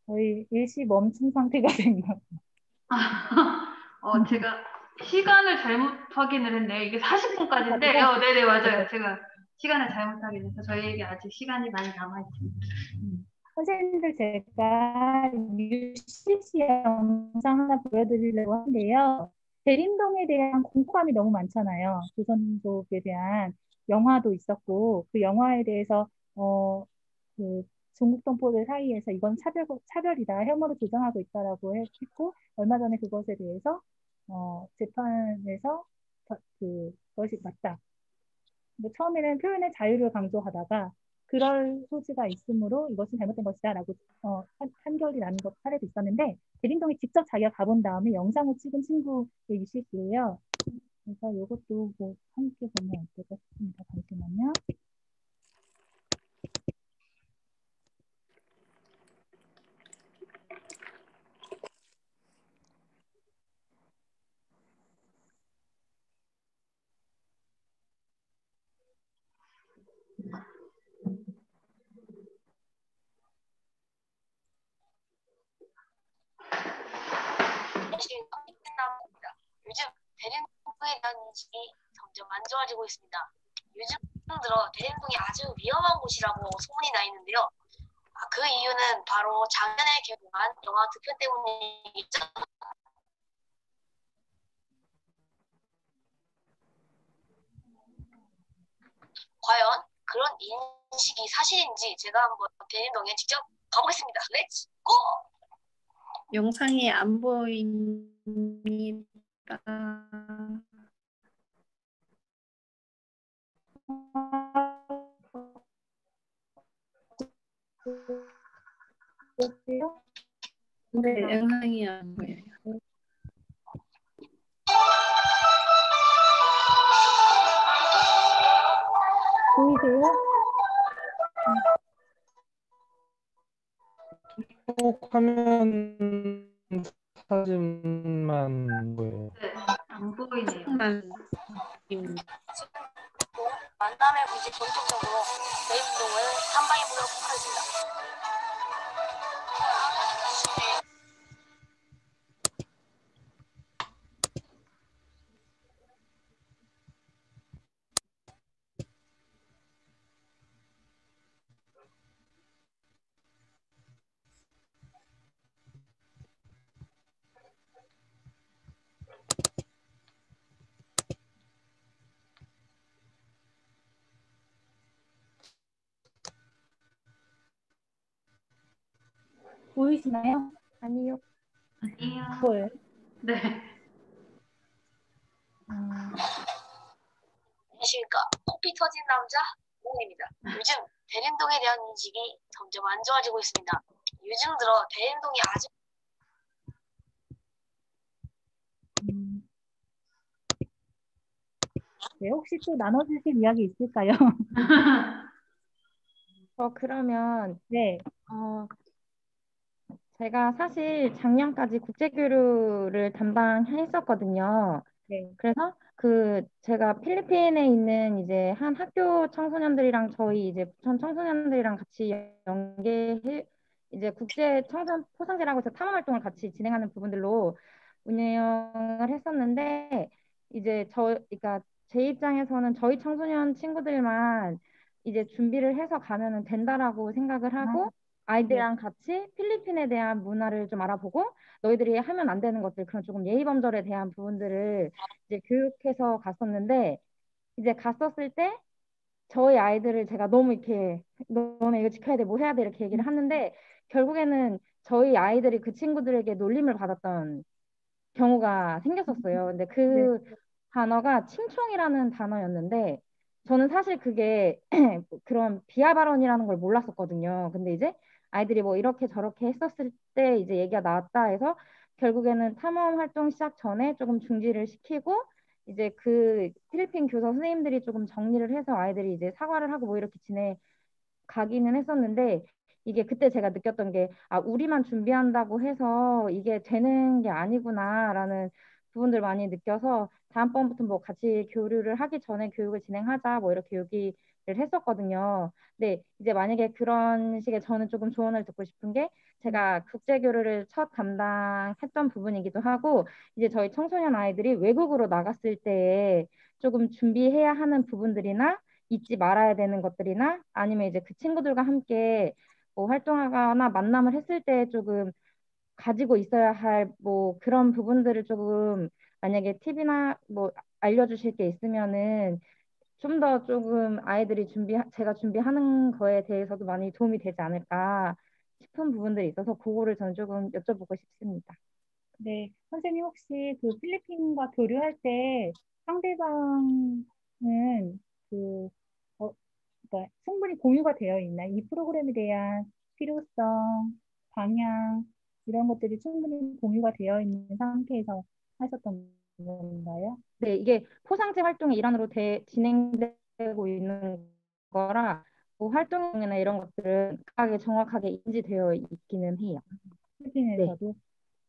거의 일시 멈춘 상태가 된 것. 제가 시간을 잘못 확인을 했네요. 이게 40분까지인데, 가지고 네네, 맞아요. 제가 시간을 잘못 확인해서 저희에게 아직 시간이 많이 남아있습니다. 선생님들 제가 UCC 영상 하나 보여드리려고 하는데요. 대림동에 대한 공포감이 너무 많잖아요. 조선족에 대한 영화도 있었고 그 영화에 대해서 그 중국 동포들 사이에서 이건 차별이다, 혐오를 조장하고 있다라고 했고 얼마 전에 그것에 대해서 재판에서 그것이 맞다. 근데 처음에는 표현의 자유를 강조하다가 그럴 소지가 있으므로 이것은 잘못된 것이다라고 판결이 나는 것 사례도 있었는데 대림동에 직접 자기가 가본 다음에 영상을 찍은 친구의 유시스예요. 그래서 이것도 뭐 함께 보면 어떨까 싶습니다. 잠시만요. 요즘 대림동에 대한 인식이 점점 안 좋아지고 있습니다. 요즘 들어 대림동이 아주 위험한 곳이라고 소문이 나 있는데요. 그 이유는 바로 작년에 개봉한 영화 2편 때문이겠죠. 과연 그런 인식이 사실인지 제가 한번 대림동에 직접 가보겠습니다. 렛츠 고! 영상이 안 보입니다. 네, 영상이 안 보여요. 보이세요? 꼭 화면 사진만 보여요. 네, 안 보이네요. 만남의 부지 본격적으로 대림동을 탐방해 보도록 하겠습니다. 보이시나요? 아니요. 아니요. 보여요? 네. 안녕하십니까. 코피 터진 남자 몽입니다. 요즘 대림동에 대한 인식이 점점 안 좋아지고 있습니다. 요즘 들어 대림동이 아주 네, 혹시 또 나눠주실 이야기 있을까요? 그러면 네, 제가 사실 작년까지 국제교류를 담당했었거든요. 네, 그래서 제가 필리핀에 있는 이제 한 학교 청소년들이랑 저희 이제 부천 청소년들이랑 같이 연계해 이제 국제 청소년 포상제라고 해서 탐험 활동을 같이 진행하는 부분들로 운영을 했었는데 이제 그러니까 제 입장에서는 저희 청소년 친구들만 이제 준비를 해서 가면은 된다라고 생각을 하고 아이들이랑 같이 필리핀에 대한 문화를 좀 알아보고 너희들이 하면 안 되는 것들 그런 조금 예의 범절에 대한 부분들을 이제 교육해서 갔었는데 이제 갔었을 때 저희 아이들을 제가 너무 이렇게 너네 이거 지켜야 돼, 뭐 해야 돼 이렇게 얘기를 하는데 결국에는 저희 아이들이 그 친구들에게 놀림을 받았던 경우가 생겼었어요. 근데 네, 그 단어가 칭총이라는 단어였는데 저는 사실 그게 그런 비하 발언이라는 걸 몰랐었거든요. 근데 이제 아이들이 뭐 이렇게 저렇게 했었을 때 이제 얘기가 나왔다 해서 결국에는 탐험 활동 시작 전에 조금 중지를 시키고 이제 그 필리핀 교사 선생님들이 조금 정리를 해서 아이들이 이제 사과를 하고 뭐 이렇게 가기는 했었는데 이게 그때 제가 느꼈던 게 우리만 준비한다고 해서 이게 되는 게 아니구나라는 부분들 많이 느껴서 다음번부터 뭐 같이 교류를 하기 전에 교육을 진행하자 뭐 이렇게 얘기를 했었거든요. 근데 이제 만약에 그런 식의 저는 조금 조언을 듣고 싶은 게 제가 국제교류를 첫 담당했던 부분이기도 하고 이제 저희 청소년 아이들이 외국으로 나갔을 때에 조금 준비해야 하는 부분들이나 잊지 말아야 되는 것들이나 아니면 이제 그 친구들과 함께 뭐 활동하거나 만남을 했을 때 조금 가지고 있어야 할 뭐 그런 부분들을 조금 만약에 팁이나 뭐 알려주실 게 있으면은 좀 더 조금 아이들이 제가 준비하는 거에 대해서도 많이 도움이 되지 않을까 싶은 부분들이 있어서 그거를 저는 조금 여쭤보고 싶습니다. 네. 선생님 혹시 그 필리핀과 교류할 때 상대방은 그, 그러니까 충분히 공유가 되어 있나요? 이 프로그램에 대한 필요성, 방향, 이런 것들이 충분히 공유가 되어 있는 상태에서 하셨던 건가요? 네, 이게 포상제 활동의 일환으로 진행되고 있는 거라 뭐 활동이나 이런 것들은 정확하게 인지되어 있기는 해요. 네. 필리핀에서도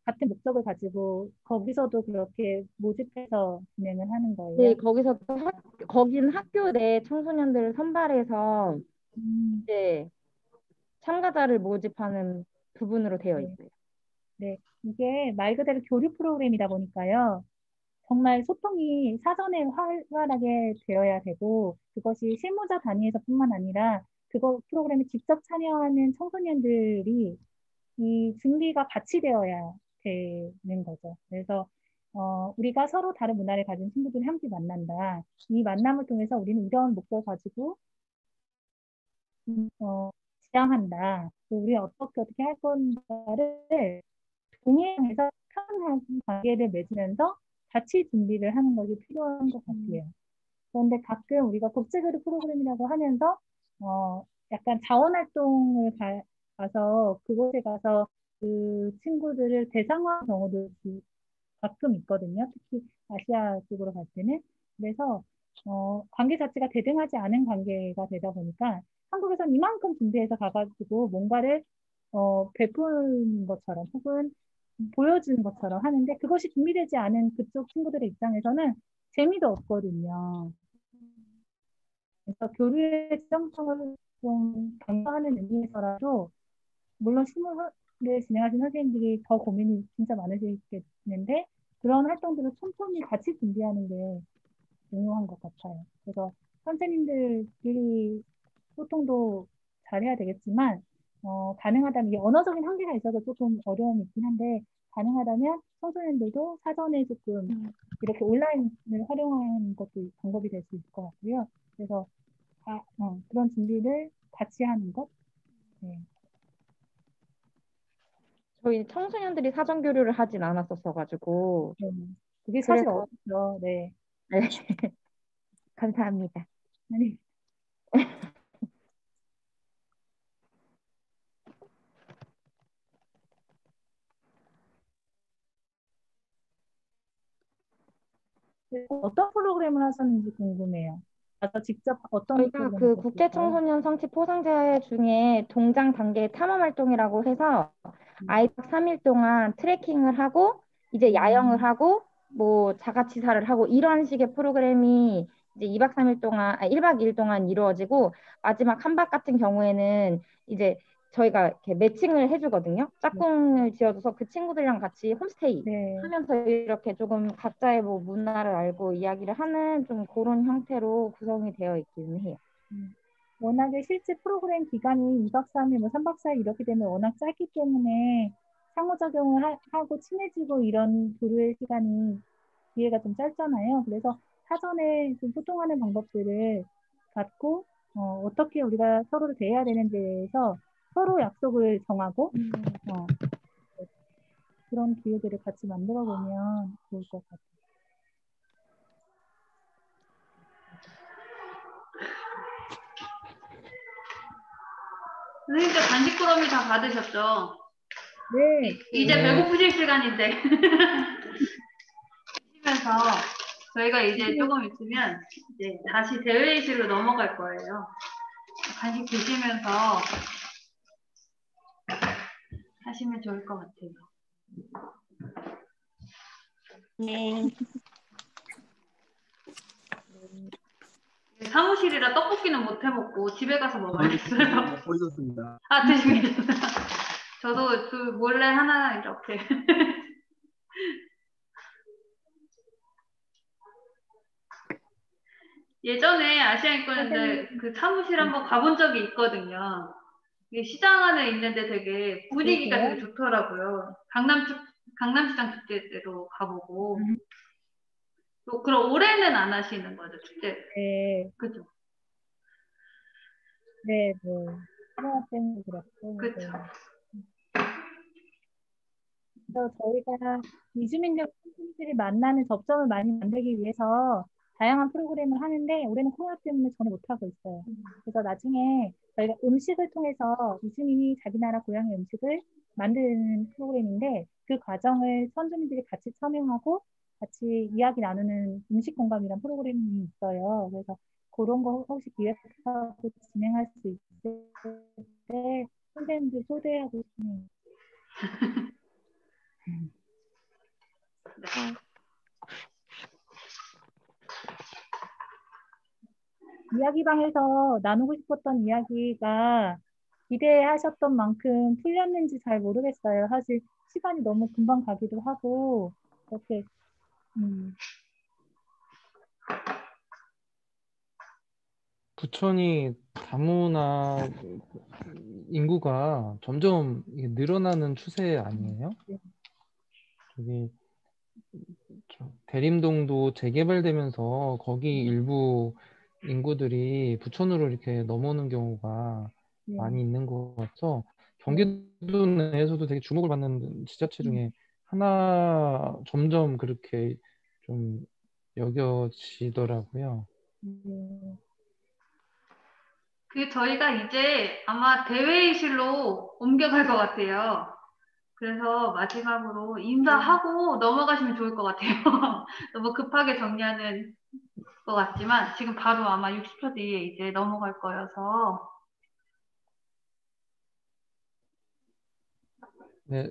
같은 목적을 가지고 거기서도 그렇게 모집해서 진행을 하는 네, 거예요? 거기는 학교 내 청소년들을 선발해서 음, 이제 참가자를 모집하는 부분으로 되어 네. 있어요. 네. 이게 말 그대로 교류 프로그램이다 보니까요. 정말 소통이 사전에 활발하게 되어야 되고 그것이 실무자 단위에서뿐만 아니라 그거 프로그램에 직접 참여하는 청소년들이 이 준비가 같이 되어야 되는 거죠. 그래서 우리가 서로 다른 문화를 가진 친구들이 함께 만난다. 이 만남을 통해서 우리는 이런 목표를 가지고 지향한다. 또 우리 어떻게 할 건가를 동행해서 편한 관계를 맺으면서 같이 준비를 하는 것이 필요한 것 같아요. 그런데 가끔 우리가 국제교류 프로그램이라고 하면서 약간 자원활동을 가서 그곳에 가서 그 친구들을 대상화한 경우도 가끔 있거든요. 특히 아시아 쪽으로 갈 때는. 그래서 관계 자체가 대등하지 않은 관계가 되다 보니까 한국에선 이만큼 준비해서 가가지고 뭔가를 베푸는 것처럼 혹은 보여주는 것처럼 하는데 그것이 준비되지 않은 그쪽 친구들의 입장에서는 재미도 없거든요. 그래서 교류의 지정성을 좀 강화하는 의미에서라도 물론 실무를 진행하신 선생님들이 더 고민이 진짜 많으시겠는데 그런 활동들을 촘촘히 같이 준비하는 게 중요한 것 같아요. 그래서 선생님들끼리 소통도 잘해야 되겠지만 가능하다면 이게 언어적인 한계가 있어서 조금 어려움이 있긴 한데 가능하다면 청소년들도 사전에 조금 이렇게 온라인을 활용하는 것도 방법이 될 수 있을 것 같고요. 그래서 그런 준비를 같이 하는 것. 네. 저희 청소년들이 사전 교류를 하진 않았었어가지고 그게 사실 그래서 어렵죠. 네. 네. 감사합니다. 아니, 어떤 프로그램을 하셨는지 궁금해요. 가서 직접 어떤 저희가 프로그램을 그 하셨을까요? 국제청소년 성취 포상제 중에 동장 단계 탐험 활동이라고 해서 아이박 3일 동안 트레킹을 하고 이제 야영을 하고 뭐 자가치사를 하고 이런 식의 프로그램이 이제 2박 3일 동안 1박 2일 동안 이루어지고 마지막 한 박 같은 경우에는 이제 저희가 이렇게 매칭을 해주거든요. 짝꿍을 지어줘서 그 친구들이랑 같이 홈스테이 네. 하면서 이렇게 조금 각자의 뭐 문화를 알고 이야기를 하는 좀 그런 형태로 구성이 되어 있기는 해요. 워낙에 실제 프로그램 기간이 2박 3일, 뭐 3박 4일 이렇게 되면 워낙 짧기 때문에 상호작용을 하고 친해지고 이런 교류의 시간이 기회가 좀 짧잖아요. 그래서 사전에 좀 소통하는 방법들을 갖고 어떻게 우리가 서로를 대해야 되는지에 대해서 서로 약속을 정하고 그런 기회들을 같이 만들어 보면 좋을 것 같아요. 선생님들 간식꾸러미 다 받으셨죠? 네. 이제 네. 배고프실 시간인데. 드시면서 저희가 이제 조금 있으면 이제 다시 대회의실로 넘어갈 거예요. 간식 드시면서 하시면 좋을 것 같아요. 네. 사무실이라 떡볶이는 못 해먹고 집에 가서 먹어야겠어요. 먹고 있었습니다. 아, 드시면 저도 그 몰래 하나 이렇게. 예전에 아시아인권인데 그 사무실 한번 가본 적이 있거든요. 이게 시장 안에 있는데 되게 분위기가 되게 좋더라고요. 강남시장 축제 때도 가보고. 또 그럼 올해는 안 하시는 거죠, 축제? 네. 그죠? 네, 네. 코로나 때문에 그렇고. 그쵸. 네. 그래서 저희가 이주민들 선생님들이 만나는 접점을 많이 만들기 위해서 다양한 프로그램을 하는데 올해는 코로나 때문에 전혀 못하고 있어요. 그래서 나중에 저희가 음식을 통해서 이주민이 자기 나라 고향의 음식을 만드는 프로그램인데 그 과정을 선주민들이 같이 참여하고 같이 이야기 나누는 음식 공감이라는 프로그램이 있어요. 그래서 그런 거 혹시 기획하고 진행할 수 있을 때 선생님들 초대하고 싶네요. 이야기방에서 나누고 싶었던 이야기가 기대하셨던 만큼 풀렸는지 잘 모르겠어요. 사실 시간이 너무 금방 가기도 하고 이렇게 부천이 다문화 인구가 점점 이게 늘어나는 추세 아니에요? 저기 대림동도 재개발되면서 거기 일부 인구들이 부천으로 이렇게 넘어오는 경우가 많이 있는 것 같아서 경기도 내에서도 되게 주목을 받는 지자체 중에 하나 점점 그렇게 좀 여겨지더라고요. 그 저희가 이제 아마 대회의실로 옮겨갈 것 같아요. 그래서 마지막으로 인사하고 넘어가시면 좋을 것 같아요. 너무 급하게 정리하는 것 같지만 지금 바로 아마 60초 뒤에 이제 넘어갈 거여서. 네,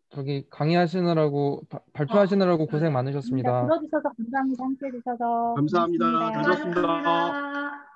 저기 강의하시느라고 발표하시느라고 고생 많으셨습니다. 들어주셔서 감사합니다. 함께 해주셔서 감사합니다. 잘 고맙습니다. 들었습니다. 수고하셨습니다.